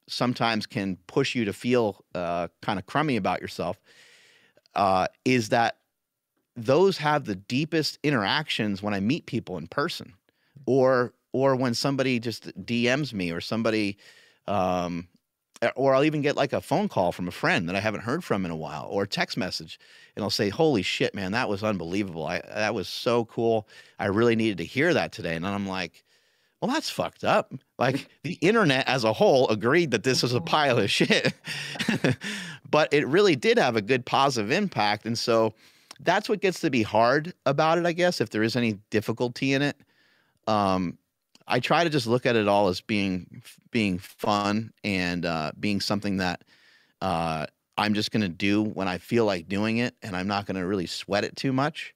sometimes can push you to feel kind of crummy about yourself, is that those have the deepest interactions when I meet people in person, or when somebody just DMs me, or somebody, or I'll even get like a phone call from a friend that I haven't heard from in a while, or a text message, and I'll say, holy shit, man, that was unbelievable. That was so cool. I really needed to hear that today. And then I'm like, well, that's fucked up. Like the internet as a whole agreed that this was a pile of shit, but it really did have a good positive impact. And so that's what gets to be hard about it, I guess, if there is any difficulty in it. I try to just look at it all as being fun and being something that I'm just going to do when I feel like doing it, and I'm not going to really sweat it too much.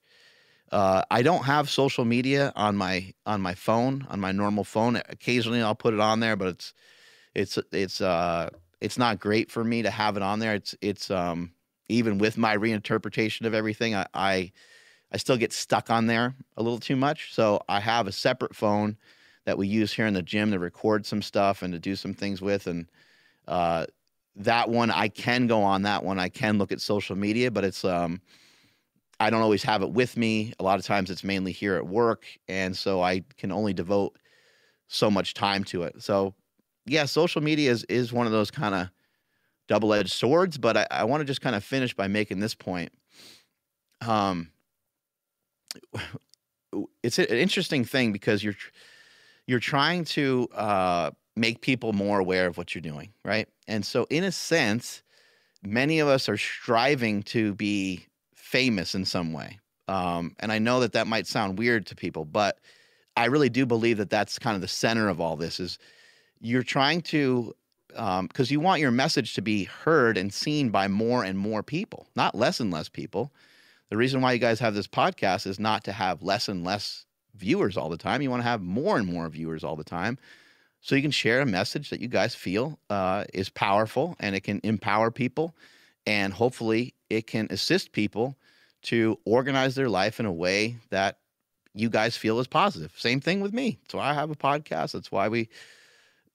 I don't have social media on my phone, on my normal phone. Occasionally I'll put it on there, but it's not great for me to have it on there. It's even with my reinterpretation of everything, I still get stuck on there a little too much. So I have a separate phone that we use here in the gym to record some stuff and to do some things with. And that one, I can go on that one. I can look at social media, but it's I don't always have it with me. A lot of times it's mainly here at work. And so I can only devote so much time to it. So yeah, social media is one of those kind of double-edged swords, but I want to just kind of finish by making this point. It's an interesting thing because you're trying to make people more aware of what you're doing, right? And so in a sense, many of us are striving to be famous in some way. And I know that might sound weird to people, but I really do believe that that's kind of the center of all this. Is you're trying to because you want your message to be heard and seen by more and more people, not less and less people. The reason why you guys have this podcast is not to have less and less viewers all the time. You want to have more and more viewers all the time, so you can share a message that you guys feel is powerful, and it can empower people, and hopefully it can assist people to organize their life in a way that you guys feel is positive. Same thing with me. That's why I have a podcast. That's why we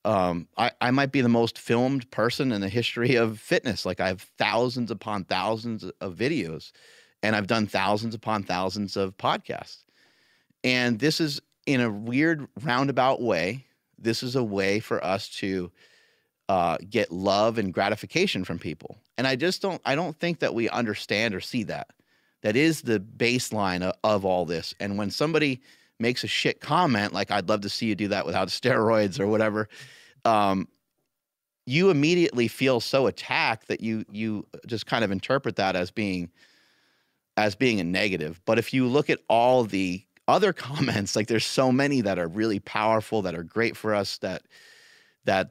I might be the most filmed person in the history of fitness. Like, I have thousands upon thousands of videos, and I've done thousands upon thousands of podcasts. And this is, in a weird roundabout way, this is a way for us to get love and gratification from people. And I don't think that we understand or see that. That is the baseline of all this. And when somebody makes a shit comment, like, I'd love to see you do that without steroids or whatever, you immediately feel so attacked that you just kind of interpret that as being a negative. But if you look at all the other comments, like, there's so many that are really powerful, that are great for us, that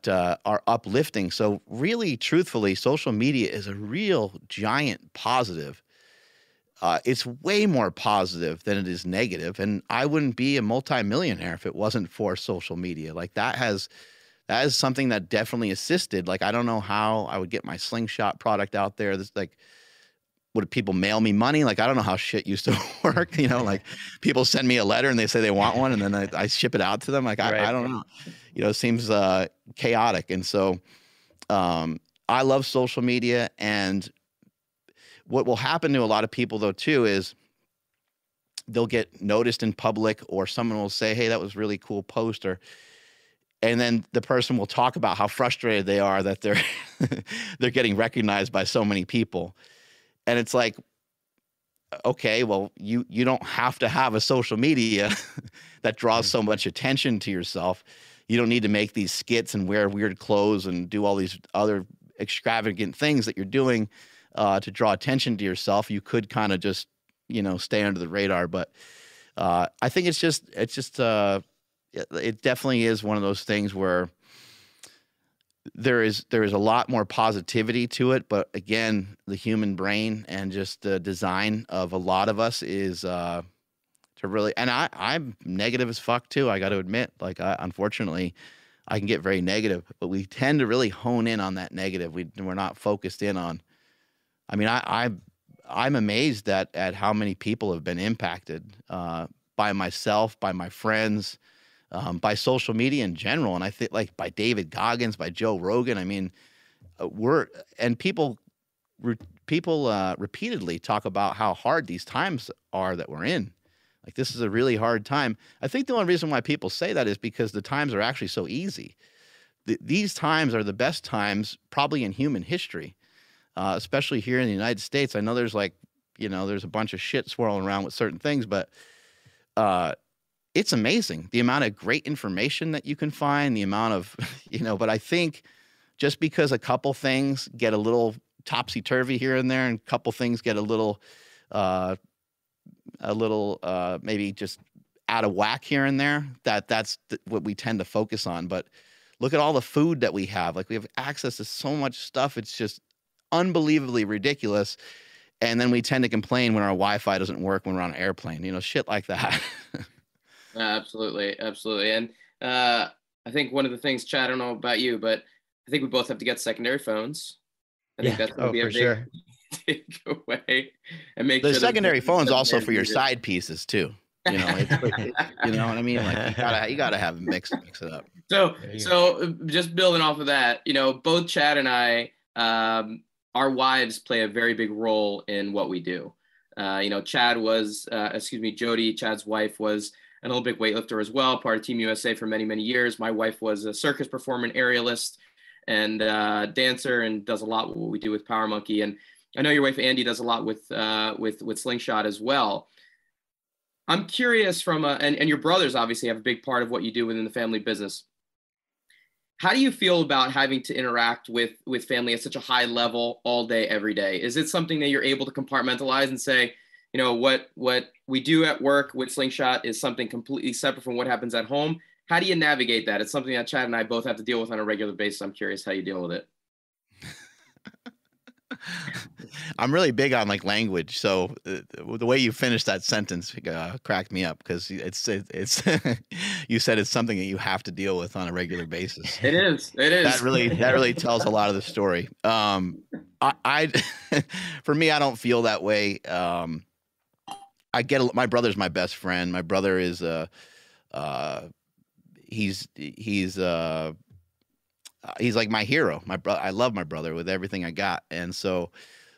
are uplifting. So really, truthfully, social media is a real giant positive. It's way more positive than it is negative. And I wouldn't be a multimillionaire if it wasn't for social media. Like, that is something that definitely assisted. Like, I don't know how I would get my Slingshot product out there. This, like, would people mail me money? Like, I don't know how shit used to work. Like, people send me a letter and they say they want one, and then I ship it out to them. Like, I don't know. It seems chaotic. And so I love social media. And what will happen to a lot of people, though, too, is they'll get noticed in public, or someone will say, hey, that was a really cool post, and then the person will talk about how frustrated they are that they're getting recognized by so many people. And it's like, okay, well, you don't have to have a social media that draws so much attention to yourself. You don't need to make these skits and wear weird clothes and do all these other extravagant things that you're doing to draw attention to yourself. You could kind of just, stay under the radar. But I think it definitely is one of those things where there is a lot more positivity to it. But again, the human brain and just the design of a lot of us is to really, and I'm negative as fuck too. I got to admit, like, unfortunately, I can get very negative, but we tend to really hone in on that negative. We're not focused in on, I mean, I'm amazed at how many people have been impacted by myself, by my friends, by social media in general. And I think, like, by David Goggins, by Joe Rogan. I mean, people repeatedly talk about how hard these times are that we're in. Like, this is a really hard time. I think the only reason why people say that is because the times are actually so easy. These times are the best times probably in human history, especially here in the United States. I know there's there's a bunch of shit swirling around with certain things, but it's amazing the amount of great information that you can find, the amount of, but I think just because a couple things get a little topsy-turvy here and there, and a couple things get a little maybe just out of whack here and there, that's what we tend to focus on. But look at all the food that we have. Like, we have access to so much stuff. It's just unbelievably ridiculous. And then we tend to complain when our Wi-Fi doesn't work when we're on an airplane, shit like that. Absolutely. Absolutely. And I think one of the things, Chad, I don't know about you, but I think we both have to get secondary phones. I think that's going to be a big sure. takeaway. And make the sure secondary phone's also for your side pieces too. You know what I mean? Like, you gotta have mix it up. So just building off of that, both Chad and I, our wives play a very big role in what we do. Chad was, Jody, Chad's wife, was an Olympic weightlifter as well, part of Team USA for many, many years. My wife was a circus performer, and aerialist, and dancer, and does a lot with what we do with Power Monkey. And I know your wife Andy does a lot with Slingshot as well. I'm curious and your brothers obviously have a big part of what you do within the family business. How do you feel about having to interact with family at such a high level all day, every day? Is it something that you're able to compartmentalize and say, what we do at work with Slingshot is something completely separate from what happens at home? How do you navigate that? It's something that Chad and I both have to deal with on a regular basis. I'm curious how you deal with it. I'm really big on, like, language. So the way you finished that sentence cracked me up, because it's you said it's something that you have to deal with on a regular basis. It is. That really tells a lot of the story. I for me, I don't feel that way. My brother's my best friend. My brother is he's like my hero. I love my brother with everything I got. And so,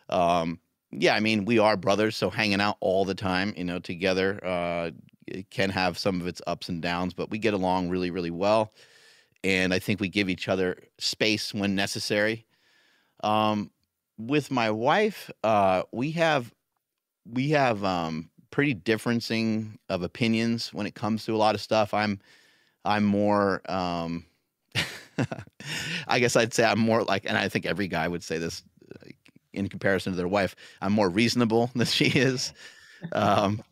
yeah, I mean, we are brothers. So hanging out all the time, together, it can have some of its ups and downs, but we get along really, really well. And I think we give each other space when necessary. With my wife, we have pretty differencing of opinions when it comes to a lot of stuff. I'm more, I guess I'd say I'm more like, and I think every guy would say this in comparison to their wife, I'm more reasonable than she is. I'm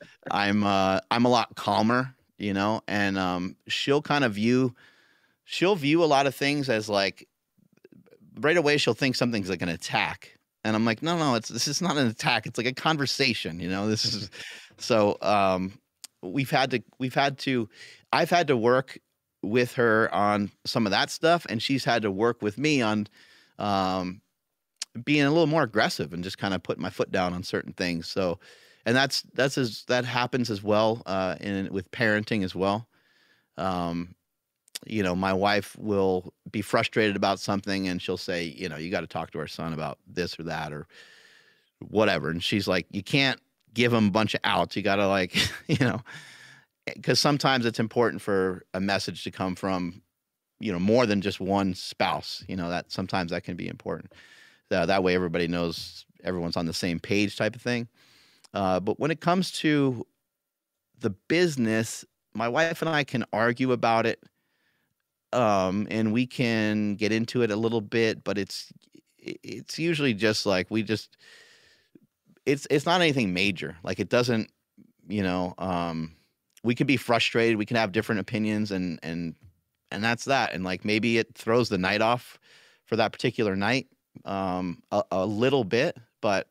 a lot calmer, you know, and she'll view a lot of things as like, right away she'll think something's like an attack. And I'm like, no, this is not an attack. It's like a conversation, you know. This is so I've had to work with her on some of that stuff, and she's had to work with me on being a little more aggressive and just kind of putting my foot down on certain things. So, and that happens as well with parenting as well. You know, my wife will be frustrated about something and she'll say, you know, you got to talk to our son about this or that or whatever. And she's like, you can't give him a bunch of outs. You got to like, you know, because sometimes it's important for a message to come from, you know, more than just one spouse, you know, that sometimes that can be important. That way everybody knows everyone's on the same page type of thing. But when it comes to the business, my wife and I can argue about it. And we can get into it a little bit, but it's usually just like it's not anything major. Like it doesn't, you know, we can be frustrated. We can have different opinions and that's that. And like, maybe it throws the night off for that particular night, a little bit, but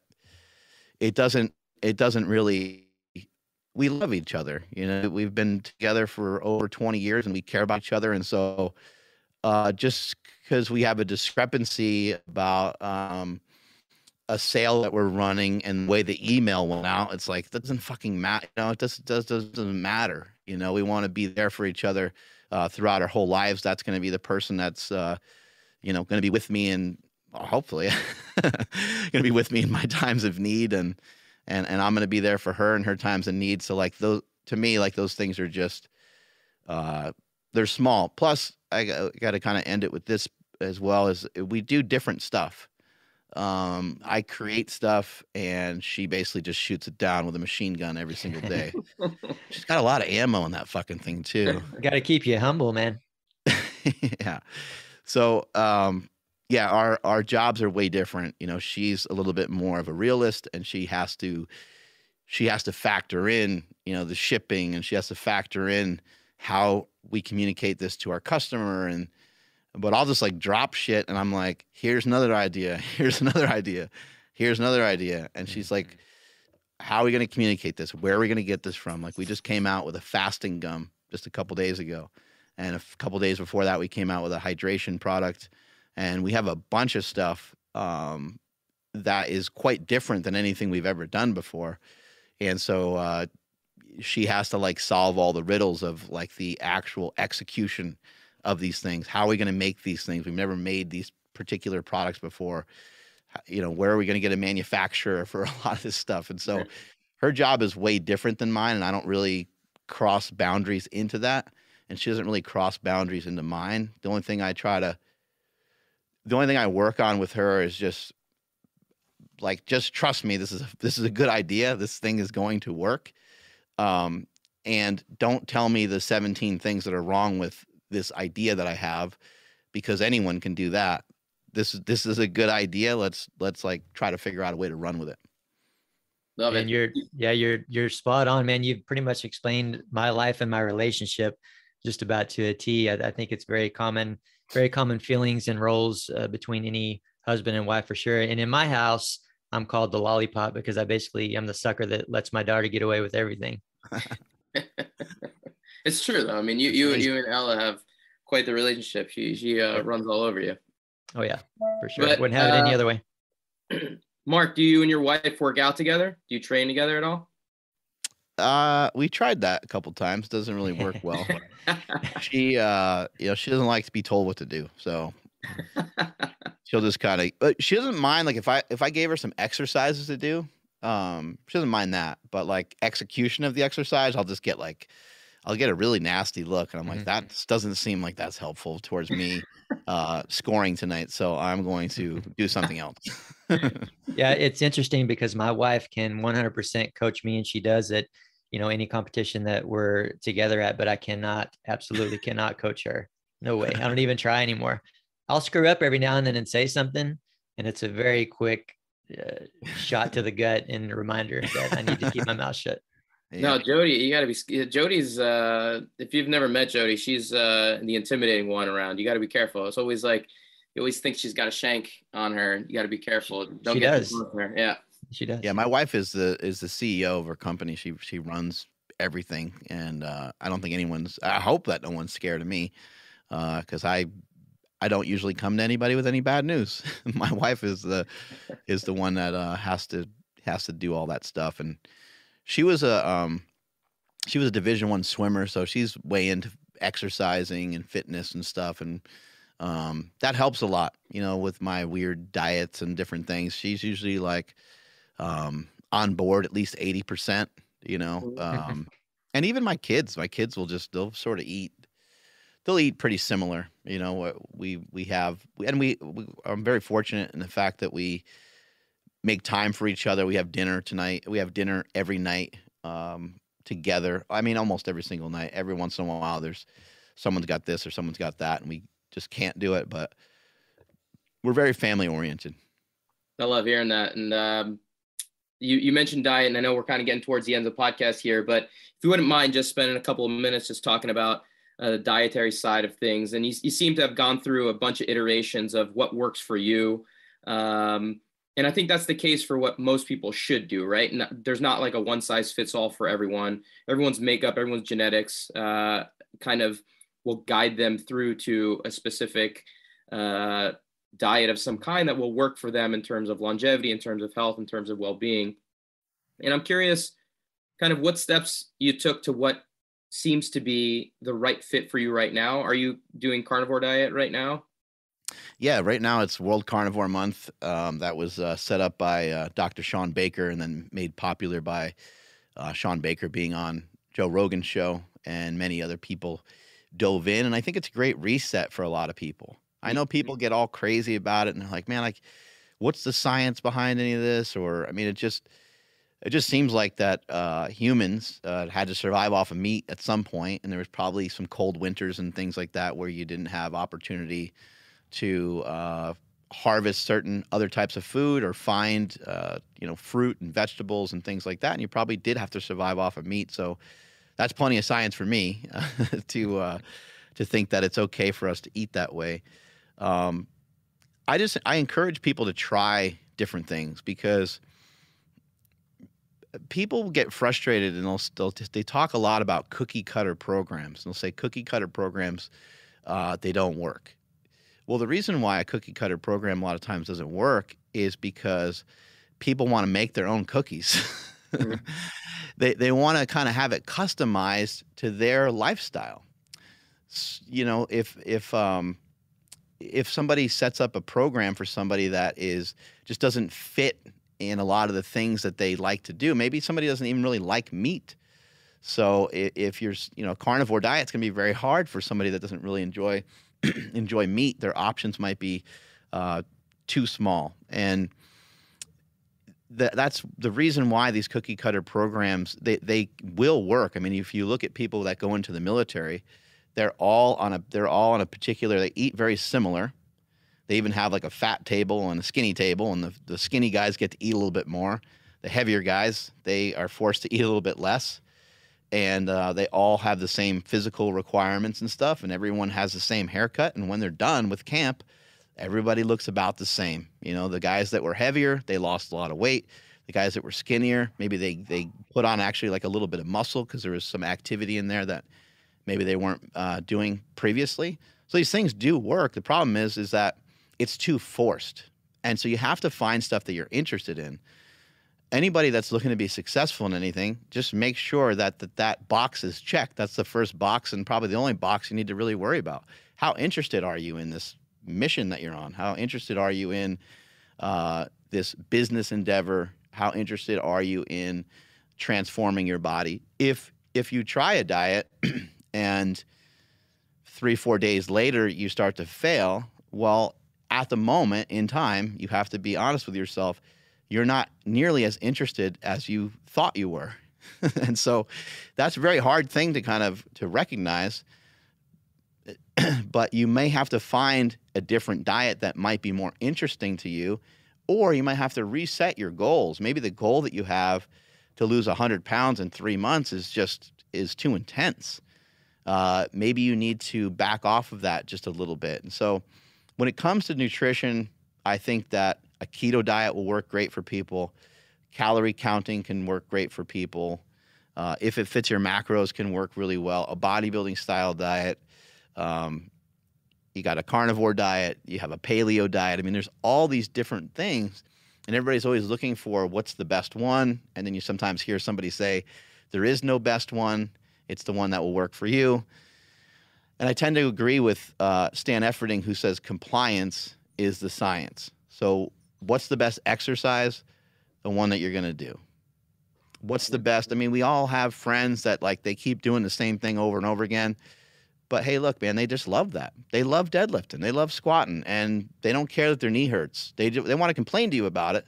it doesn't really. We love each other. You know, we've been together for over 20 years and we care about each other. And so just because we have a discrepancy about a sale that we're running and the way the email went out, it's like, that doesn't fucking matter. You know, it doesn't matter. You know, we want to be there for each other throughout our whole lives. That's going to be the person that's, you know, going to be with me and hopefully going to be with me in my times of need. And I'm going to be there for her in her times of need. So like those, to me, like those things are just, they're small. Plus I got to kind of end it with this as well, as we do different stuff. I create stuff and she basically just shoots it down with a machine gun every single day. She's got a lot of ammo in that fucking thing too. Got to keep you humble, man. Yeah. So, yeah, our jobs are way different. You know, she's a little bit more of a realist and she has to factor in, you know, the shipping, and she has to factor in how we communicate this to our customer. But I'll just like drop shit and I'm like, here's another idea. Here's another idea. Here's another idea. And she's like, how are we going to communicate this? Where are we going to get this from? Like, we just came out with a fasting gum just a couple days ago. And a couple days before that, we came out with a hydration product. And we have a bunch of stuff that is quite different than anything we've ever done before. And so she has to like solve all the riddles of like the actual execution of these things. How are we going to make these things? We've never made these particular products before. You know, where are we going to get a manufacturer for a lot of this stuff? And so her job is way different than mine, and I don't really cross boundaries into that. And she doesn't really cross boundaries into mine. The only thing I work on with her is just like, just trust me. This is a good idea. This thing is going to work. And don't tell me the 17 things that are wrong with this idea that I have, because anyone can do that. This is a good idea. Let's like try to figure out a way to run with it. Love it. And you're spot on, man. You've pretty much explained my life and my relationship just about to a T. I think it's very common feelings and roles between any husband and wife for sure. And in my house, I'm called the lollipop because I'm the sucker that lets my daughter get away with everything. It's true though. I mean, you and Ella have quite the relationship. She runs all over you. Oh yeah, for sure. But, wouldn't have it any other way. Mark, do you and your wife work out together? Do you train together at all? We tried that a couple times. Doesn't really work well. She, you know, she doesn't like to be told what to do. So she'll just kind of, but she doesn't mind. Like if I gave her some exercises to do, she doesn't mind that, but like execution of the exercise, I'll get a really nasty look. And I'm like, that doesn't seem like that's helpful towards me scoring tonight. So I'm going to do something else. Yeah, it's interesting because my wife can 100% coach me, and she does it. any competition that we're together at, but I absolutely cannot coach her. No way. I don't even try anymore. I'll screw up every now and then and say something, and it's a very quick shot to the gut and a reminder that I need to keep my mouth shut. No, Jody, you got to be. Jody's. If you've never met Jody, she's the intimidating one around. You got to be careful. It's always like you always think she's got a shank on her. You got to be careful. She does. Her. Yeah, she does. Yeah, my wife is the CEO of her company. She runs everything, and I don't think anyone's. I hope that no one's scared of me, because I don't usually come to anybody with any bad news. My wife is the one that has to do all that stuff, and she was a Division I swimmer, so she's way into exercising and fitness and stuff, and that helps a lot, with my weird diets and different things. She's usually like on board at least 80%, and even my kids will they'll sort of eat. They'll eat pretty similar, we have, and we I'm very fortunate in the fact that we make time for each other. We have dinner tonight. We have dinner every night together. I mean, almost every single night. Every once in a while, there's someone's got this or someone's got that, and we just can't do it. But we're very family oriented. I love hearing that. And you mentioned diet, and I know we're kind of getting towards the end of the podcast here, but if you wouldn't mind just spending a couple of minutes just talking about the dietary side of things. And you seem to have gone through a bunch of iterations of what works for you. And I think that's the case for what most people should do, right? And there's not like a one size fits all for everyone. Everyone's makeup, everyone's genetics kind of will guide them through to a specific diet of some kind that will work for them in terms of longevity, in terms of health, in terms of well-being. And I'm curious kind of what steps you took to what seems to be the right fit for you right now. Are you doing carnivore diet right now? Yeah, right now it's World Carnivore Month. That was set up by Dr. Sean Baker and then made popular by Sean Baker being on Joe Rogan's show, and many other people dove in. And I think it's a great reset for a lot of people. I know people get all crazy about it and they're like, man, like, what's the science behind any of this? Or, I mean, it just seems like that humans had to survive off of meat at some point, and there was probably some cold winters and things like that where you didn't have opportunity to harvest certain other types of food or find fruit and vegetables and things like that, and you probably did have to survive off of meat. So that's plenty of science for me to think that it's okay for us to eat that way. I encourage people to try different things, because people get frustrated and they talk a lot about cookie cutter programs. They'll say cookie cutter programs, they don't work. Well, the reason why a cookie cutter program a lot of times doesn't work is because people want to make their own cookies. Mm-hmm. They want to kind of have it customized to their lifestyle. If somebody sets up a program for somebody that just doesn't fit in a lot of the things that they like to do, maybe somebody doesn't even really like meat. So if you're, carnivore diet's going to be very hard for somebody that doesn't really enjoy meat. Their options might be too small. And that's the reason why these cookie cutter programs, they will work. I mean, if you look at people that go into the military, they're all on a particular, they eat very similar. They even have like a fat table and a skinny table, and the skinny guys get to eat a little bit more. The heavier guys, they are forced to eat a little bit less. And they all have the same physical requirements and stuff, and everyone has the same haircut. And when they're done with camp, everybody looks about the same. The guys that were heavier, they lost a lot of weight. The guys that were skinnier, maybe they put on actually like a little bit of muscle because there was some activity in there that maybe they weren't doing previously. So these things do work. The problem is that it's too forced. And so you have to find stuff that you're interested in. Anybody that's looking to be successful in anything, just make sure that box is checked. That's the first box, and probably the only box you need to really worry about. How interested are you in this mission that you're on? How interested are you in this business endeavor? How interested are you in transforming your body? If you try a diet and 3-4 days later you start to fail, well, at the moment in time, you have to be honest with yourself. You're not nearly as interested as you thought you were. And so that's a very hard thing to kind of to recognize. But you may have to find a different diet that might be more interesting to you, or you might have to reset your goals. Maybe the goal that you have to lose 100 pounds in 3 months is too intense. Maybe you need to back off of that just a little bit. And so when it comes to nutrition, I think that a keto diet will work great for people. Calorie counting can work great for people. If it fits your macros, can work really well. A bodybuilding style diet. You got a carnivore diet. You have a paleo diet. I mean, there's all these different things, and everybody's always looking for what's the best one. And then you sometimes hear somebody say, there is no best one. It's the one that will work for you. And I tend to agree with Stan Efferding, who says compliance is the science. So what's the best exercise? The one that you're going to do. What's the best? I mean, we all have friends that like they keep doing the same thing over and over again. But hey, look, man, they just love that. They love deadlifting. They love squatting, and they don't care that their knee hurts. They want to complain to you about it,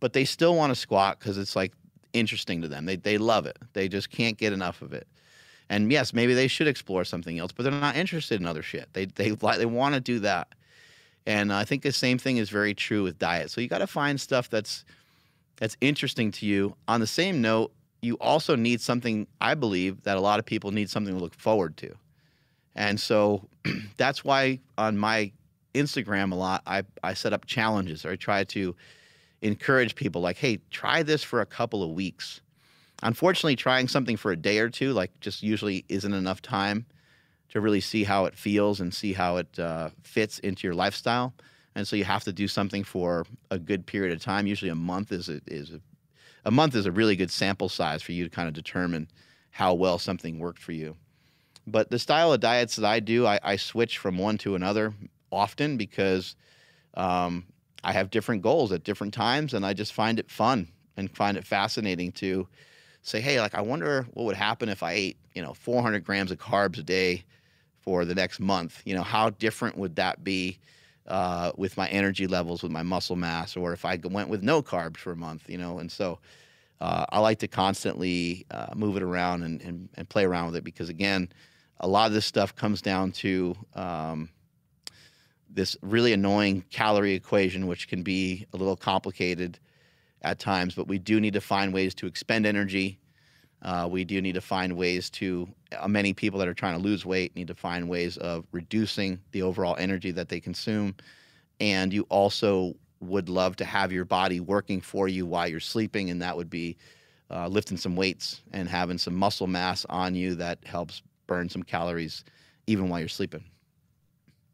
but they still want to squat because it's like interesting to them. They love it. They just can't get enough of it. And yes, maybe they should explore something else, but they're not interested in other shit. They want to do that. And I think the same thing is very true with diet. So you got to find stuff that's interesting to you. On the same note, you also need something, I believe, that a lot of people need something to look forward to. And so that's why on my Instagram a lot, I set up challenges, or I try to encourage people like, hey, try this for a couple of weeks. Unfortunately, trying something for a day or two, like just usually isn't enough time to really see how it feels and see how it fits into your lifestyle. And so you have to do something for a good period of time. Usually a month is a really good sample size for you to kind of determine how well something worked for you. But the style of diets that I do, I switch from one to another often because I have different goals at different times, and I just find it fun and find it fascinating to say, hey, like I wonder what would happen if I ate, 400 grams of carbs a day for the next month. How different would that be with my energy levels, with my muscle mass, or if I went with no carbs for a month, And so I like to constantly move it around and play around with it because, again, a lot of this stuff comes down to this really annoying calorie equation, which can be a little complicated at times, but we do need to find ways to expend energy. We do need to find ways to, many people that are trying to lose weight need to find ways of reducing the overall energy that they consume. And you also would love to have your body working for you while you're sleeping, and that would be lifting some weights and having some muscle mass on you that helps burn some calories even while you're sleeping.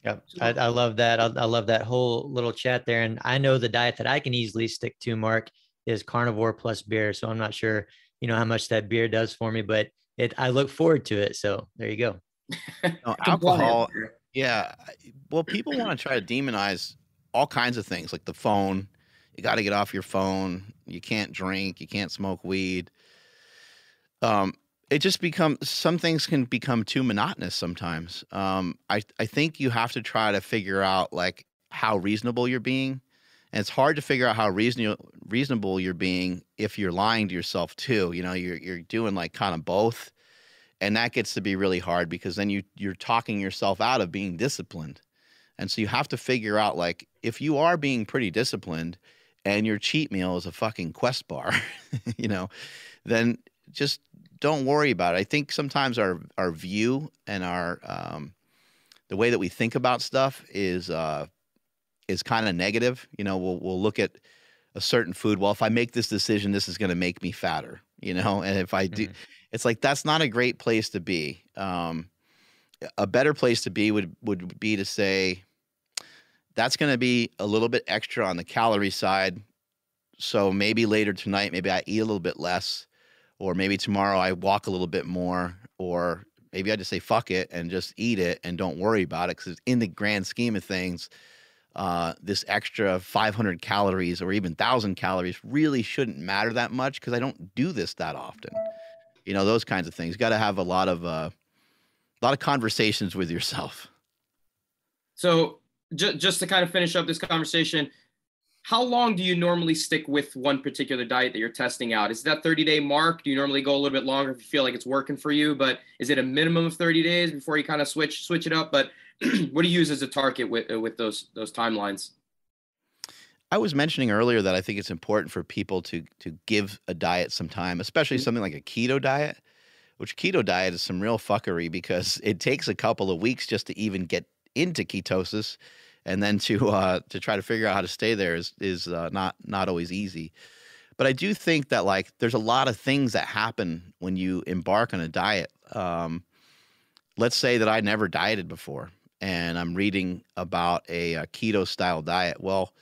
Yep. I love that. I love that whole little chat there. And I know the diet that I can easily stick to, Mark, is carnivore plus beer. So I'm not sure, how much that beer does for me, but I look forward to it. So there you go. Alcohol. Yeah. Well, people want to try to demonize all kinds of things like the phone. You got to get off your phone. You can't drink. You can't smoke weed. It just some things can become too monotonous sometimes. I think you have to try to figure out like how reasonable you're being. And it's hard to figure out how reasonable you're being if you're lying to yourself too. You're doing like kind of both. And that gets to be really hard because then you're talking yourself out of being disciplined. And so you have to figure out like if you are being pretty disciplined and your cheat meal is a fucking Quest bar, then just don't worry about it. I think sometimes our view and our the way that we think about stuff is kind of negative. We'll look at a certain food. Well, if I make this decision, this is going to make me fatter. And if I do, it's like that's not a great place to be. A better place to be would be to say that's going to be a little bit extra on the calorie side. So maybe later tonight, maybe I eat a little bit less. Or maybe tomorrow I walk a little bit more, or maybe I just say fuck it and just eat it and don't worry about it. Because in the grand scheme of things, this extra 500 calories or even 1,000 calories really shouldn't matter that much because I don't do this that often. Those kinds of things. Got to have a lot of conversations with yourself. So just to kind of finish up this conversation, How long do you normally stick with one particular diet that you're testing out? Is that 30-day mark? Do you normally go a little bit longer if you feel like it's working for you? But is it a minimum of 30 days before you kind of switch it up? But what do you use as a target with those timelines? I was mentioning earlier that I think it's important for people to give a diet some time, especially something like a keto diet, which keto diet is some real fuckery because it takes a couple of weeks just to even get into ketosis, and then to try to figure out how to stay there is not always easy. But I do think that like there's a lot of things that happen when you embark on a diet. Let's say that I never dieted before, and I'm reading about a keto style diet. Well,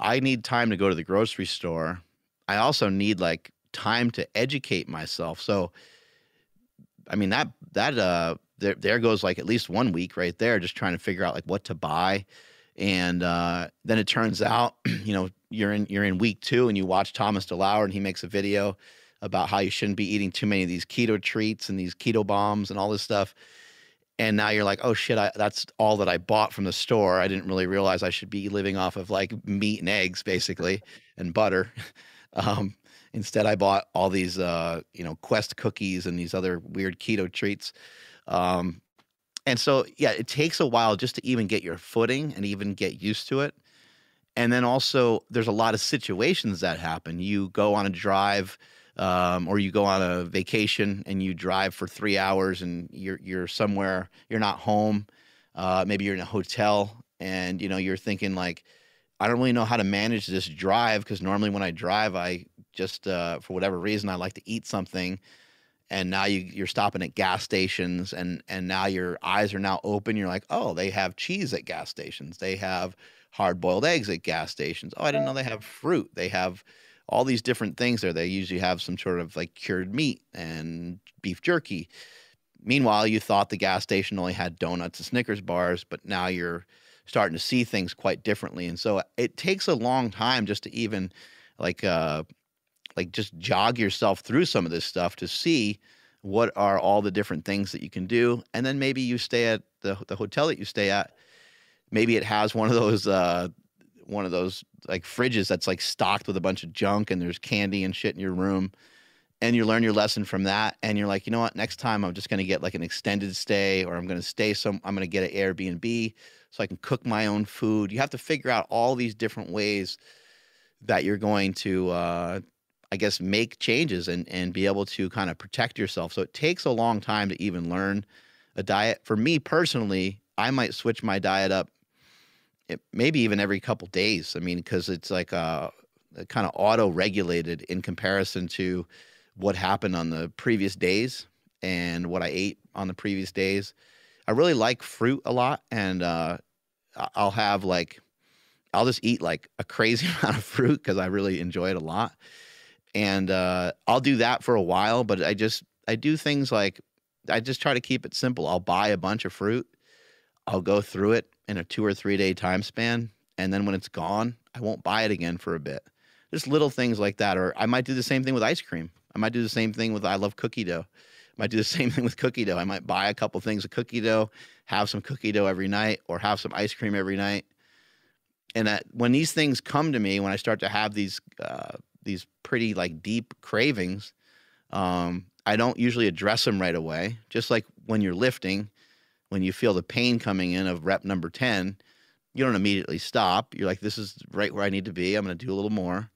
I need time to go to the grocery store. I also need like time to educate myself. So, I mean, there goes like at least 1 week right there, just trying to figure out like what to buy. And then it turns out, you know, you're in week 2 and you watch Thomas DeLauer and he makes a video about how you shouldn't be eating too many of these keto treats and these keto bombs and all this stuff. And now you're like, oh shit, that's all that I bought from the store. I didn't really realize I should be living off of like meat and eggs basically and butter. Instead, I bought all these, Quest cookies and these other weird keto treats. And so, yeah, it takes a while just to even get your footing and even get used to it. And then also there's a lot of situations that happen. You go on a drive, or you go on a vacation and you drive for 3 hours and you're somewhere, you're not home. Maybe you're in a hotel and, you know, you're thinking like, I don't really know how to manage this drive because normally when I drive, I just, for whatever reason, I like to eat something. And now you're stopping at gas stations and now your eyes are now open. You're like, oh, they have cheese at gas stations. They have hard-boiled eggs at gas stations. Oh, I didn't know they have fruit. They have all these different things there. They usually have some sort of like cured meat and beef jerky. Meanwhile, you thought the gas station only had donuts and Snickers bars, but now you're starting to see things quite differently. And so it takes a long time just to even like just jog yourself through some of this stuff to see what are all the different things that you can do. And then maybe you stay at the hotel that you stay at. Maybe it has one of those like fridges that's like stocked with a bunch of junk and there's candy and shit in your room. And you learn your lesson from that. And you're like, you know what, next time I'm just going to get like an extended stay, or I'm going to get an Airbnb so I can cook my own food. You have to figure out all these different ways that you're going to, I guess, make changes and be able to kind of protect yourself. So it takes a long time to even learn a diet. For me personally, I might switch my diet up maybe even every couple days. I mean, because it's like kind of auto-regulated in comparison to what happened on the previous days and what I ate on the previous days. I really like fruit a lot, and I'll just eat like a crazy amount of fruit because I really enjoy it a lot. And I'll do that for a while, but I do things like I just try to keep it simple. I'll buy a bunch of fruit. I'll go through it in a 2 or 3 day time span. And then when it's gone, I won't buy it again for a bit. Just little things like that. Or I might do the same thing with ice cream. I might do the same thing with, I love cookie dough. I might do the same thing with cookie dough. I might buy a couple things of cookie dough, have some cookie dough every night, or have some ice cream every night. And that when these things come to me, when I start to have these pretty like deep cravings, I don't usually address them right away. Just like when you're lifting, when you feel the pain coming in of rep number 10, you don't immediately stop. You're like, this is right where I need to be. I'm going to do a little more.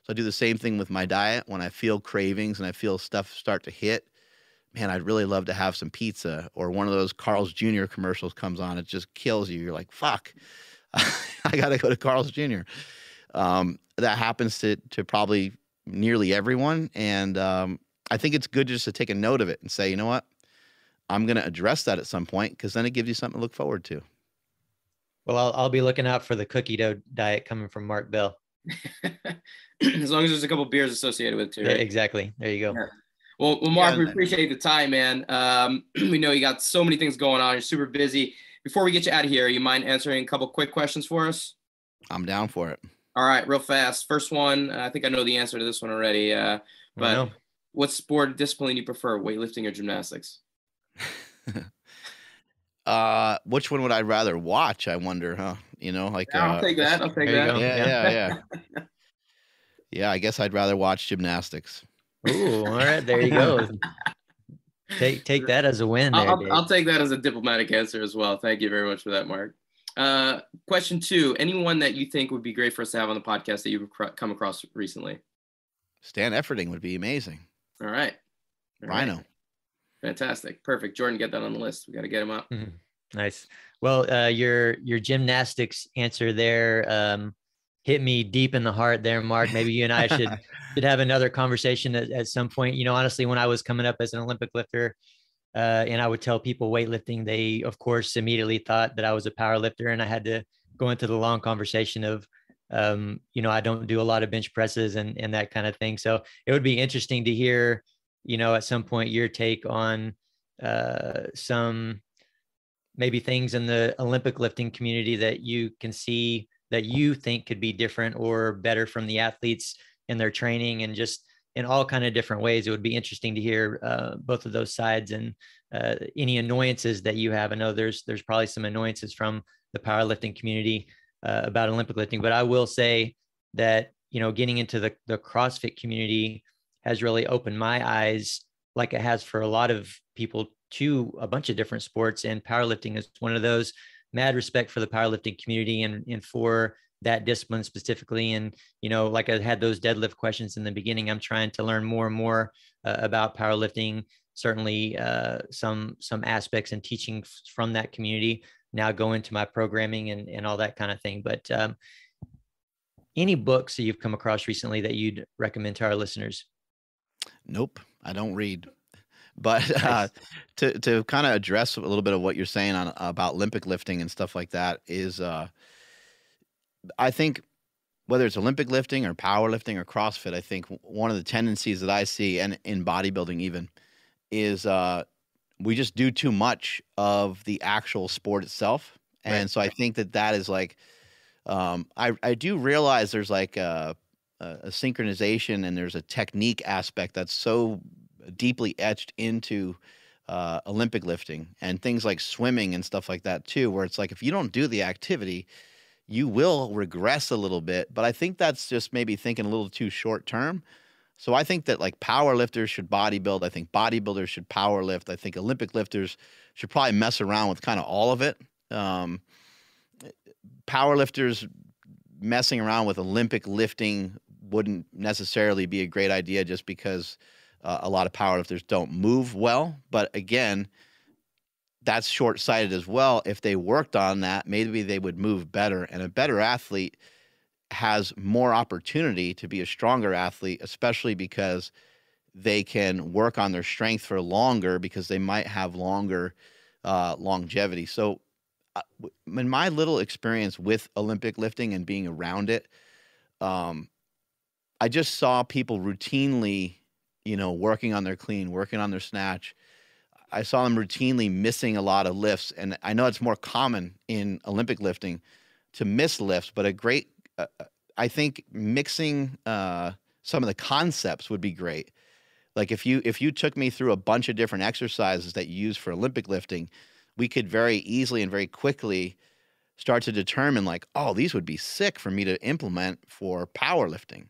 So I do the same thing with my diet. When I feel cravings and I feel stuff start to hit, man, I'd really love to have some pizza, or one of those Carl's Jr. commercials comes on. It just kills you. You're like, fuck, I got to go to Carl's Jr. That happens to probably nearly everyone. And I think it's good just to take a note of it and say, you know what, I'm going to address that at some point, because then it gives you something to look forward to. Well, I'll be looking out for the cookie dough diet coming from Mark Bell. As long as there's a couple beers associated with it too, right? Yeah, exactly. There you go. Yeah. Well, Mark, we appreciate the time, man. We know you got so many things going on. You're super busy. Before we get you out of here, you mind answering a couple quick questions for us? I'm down for it. All right, real fast. First one, I think I know the answer to this one already. But what sport discipline do you prefer, weightlifting or gymnastics? Which one would I rather watch? I wonder, huh? You know, like, I'll take that. I'll take There you that. go. yeah. Yeah, I guess I'd rather watch gymnastics. Ooh, all right, there you go. Take that as a win there, Dave. I'll take that as a diplomatic answer as well. Thank you very much for that, Mark. Question 2, anyone that you think would be great for us to have on the podcast that you've come across recently? Stan Efferding would be amazing. All right. Rhino. Right. Fantastic. Perfect. Jordan, get that on the list. We got to get him up. Nice. Well, your gymnastics answer there hit me deep in the heart there, Mark. Maybe you and I should have another conversation at some point. You know, honestly, when I was coming up as an Olympic lifter, and I would tell people weightlifting, they of course immediately thought that I was a power lifter, and I had to go into the long conversation of, you know, I don't do a lot of bench presses and that kind of thing. So it would be interesting to hear, you know, at some point your take on some maybe things in the Olympic lifting community that you can see that you think could be different or better from the athletes in their training, and just in all kind of different ways. It would be interesting to hear both of those sides, and any annoyances that you have. I know there's probably some annoyances from the powerlifting community about Olympic lifting, but I will say that, you know, getting into the CrossFit community has really opened my eyes, like it has for a lot of people, to a bunch of different sports, and powerlifting is one of those. Mad respect for the powerlifting community and for that discipline specifically. And, you know, like I had those deadlift questions in the beginning, I'm trying to learn more and more about powerlifting. Certainly some aspects and teaching from that community now go into my programming and all that kind of thing. But any books that you've come across recently that you'd recommend to our listeners? Nope, I don't read. But Nice. to kind of address a little bit of what you're saying about Olympic lifting and stuff like that is, I think whether it's Olympic lifting or powerlifting or CrossFit, I think one of the tendencies that I see, and in bodybuilding even, is we just do too much of the actual sport itself. And Right. so I think that is like, I do realize there's like a synchronization and there's a technique aspect that's so deeply etched into Olympic lifting and things like swimming and stuff like that too, where it's like, if you don't do the activity, you will regress a little bit. But I think that's just maybe thinking a little too short term. So I think that like power lifters should bodybuild. I think bodybuilders should power lift. I think Olympic lifters should probably mess around with kind of all of it. Power lifters messing around with Olympic lifting wouldn't necessarily be a great idea, just because a lot of powerlifters don't move well. But again, that's short-sighted as well. If they worked on that, maybe they would move better. And a better athlete has more opportunity to be a stronger athlete, especially because they can work on their strength for longer, because they might have longer longevity. So in my little experience with Olympic lifting and being around it, I just saw people routinely, you know, working on their clean, working on their snatch. I saw them routinely missing a lot of lifts. And I know it's more common in Olympic lifting to miss lifts, but a great, I think mixing some of the concepts would be great. Like if you took me through a bunch of different exercises that you use for Olympic lifting, we could very easily and very quickly start to determine like, oh, these would be sick for me to implement for powerlifting.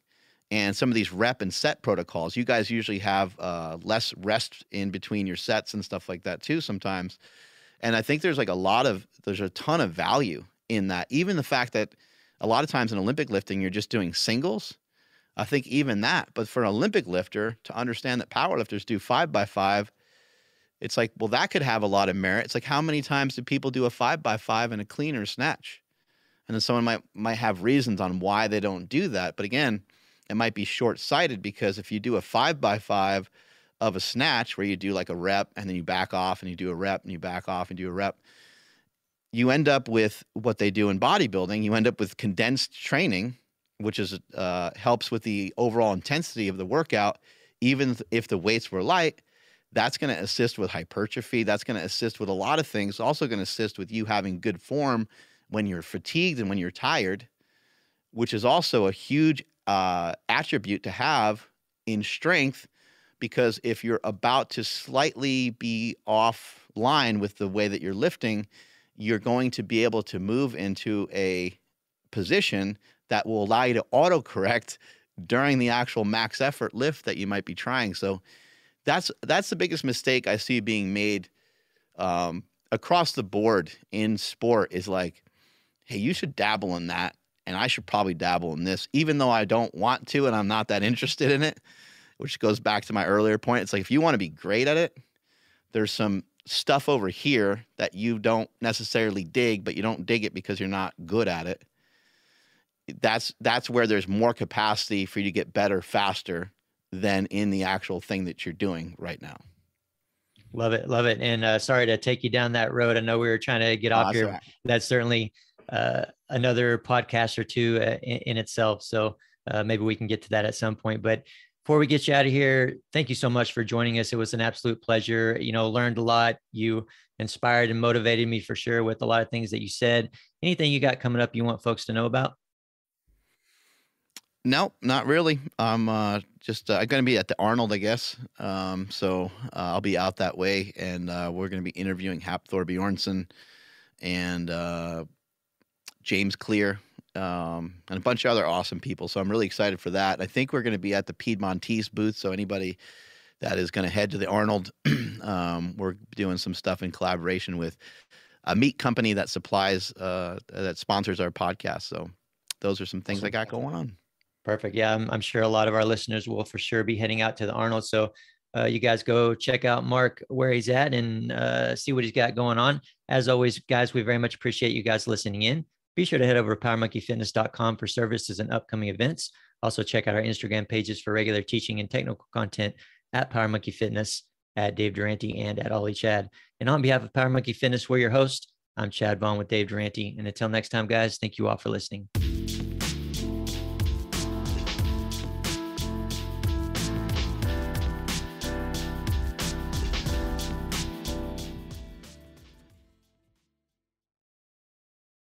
And some of these rep and set protocols, you guys usually have less rest in between your sets and stuff like that too sometimes. And I think there's a ton of value in that. Even the fact that a lot of times in Olympic lifting, you're just doing singles. I think even that, but for an Olympic lifter to understand that powerlifters do 5x5, it's like, well, that could have a lot of merit. It's like, how many times do people do a 5x5 in a clean or snatch? And then someone might have reasons on why they don't do that. But again, it might be short-sighted, because if you do a 5x5 of a snatch where you do like a rep and then you back off and you do a rep and you back off and do a rep, you end up with what they do in bodybuilding. You end up with condensed training, which is helps with the overall intensity of the workout. Even if the weights were light, that's going to assist with hypertrophy. That's going to assist with a lot of things. Also going to assist with you having good form when you're fatigued and when you're tired, which is also a huge attribute to have in strength, because if you're about to slightly be offline with the way that you're lifting, you're going to be able to move into a position that will allow you to autocorrect during the actual max effort lift that you might be trying. So that's the biggest mistake I see being made across the board in sport, is like, hey, you should dabble in that, and I should probably dabble in this, even though I don't want to and I'm not that interested in it, which goes back to my earlier point. It's like, if you want to be great at it, there's some stuff over here that you don't necessarily dig, but you don't dig it because you're not good at it. That's where there's more capacity for you to get better faster than in the actual thing that you're doing right now. Love it. Love it. And sorry to take you down that road. I know we were trying to get off here. Right. That's certainly another podcast or two in itself. So maybe we can get to that at some point. But before we get you out of here, thank you so much for joining us. It was an absolute pleasure. Learned a lot. You inspired and motivated me for sure with a lot of things that you said. Anything you got coming up you want folks to know about? No, not really. I'm going to be at the Arnold, I guess. So I'll be out that way, and we're going to be interviewing Hafthor Bjornsson and James Clear and a bunch of other awesome people. So I'm really excited for that. I think we're going to be at the Piedmontese booth. So anybody that is going to head to the Arnold, we're doing some stuff in collaboration with a meat company that supplies, that sponsors our podcast. So those are some things I got going on. Perfect. Yeah, I'm sure a lot of our listeners will for sure be heading out to the Arnold. So you guys go check out Mark where he's at and see what he's got going on. As always, guys, we very much appreciate you guys listening in. Be sure to head over to powermonkeyfitness.com for services and upcoming events. Also check out our Instagram pages for regular teaching and technical content at Power Monkey Fitness, at Dave Durante, and at Ollie Chad. And on behalf of Power Monkey Fitness, we're your host. I'm Chad Vaughn with Dave Durante. And until next time, guys, thank you all for listening.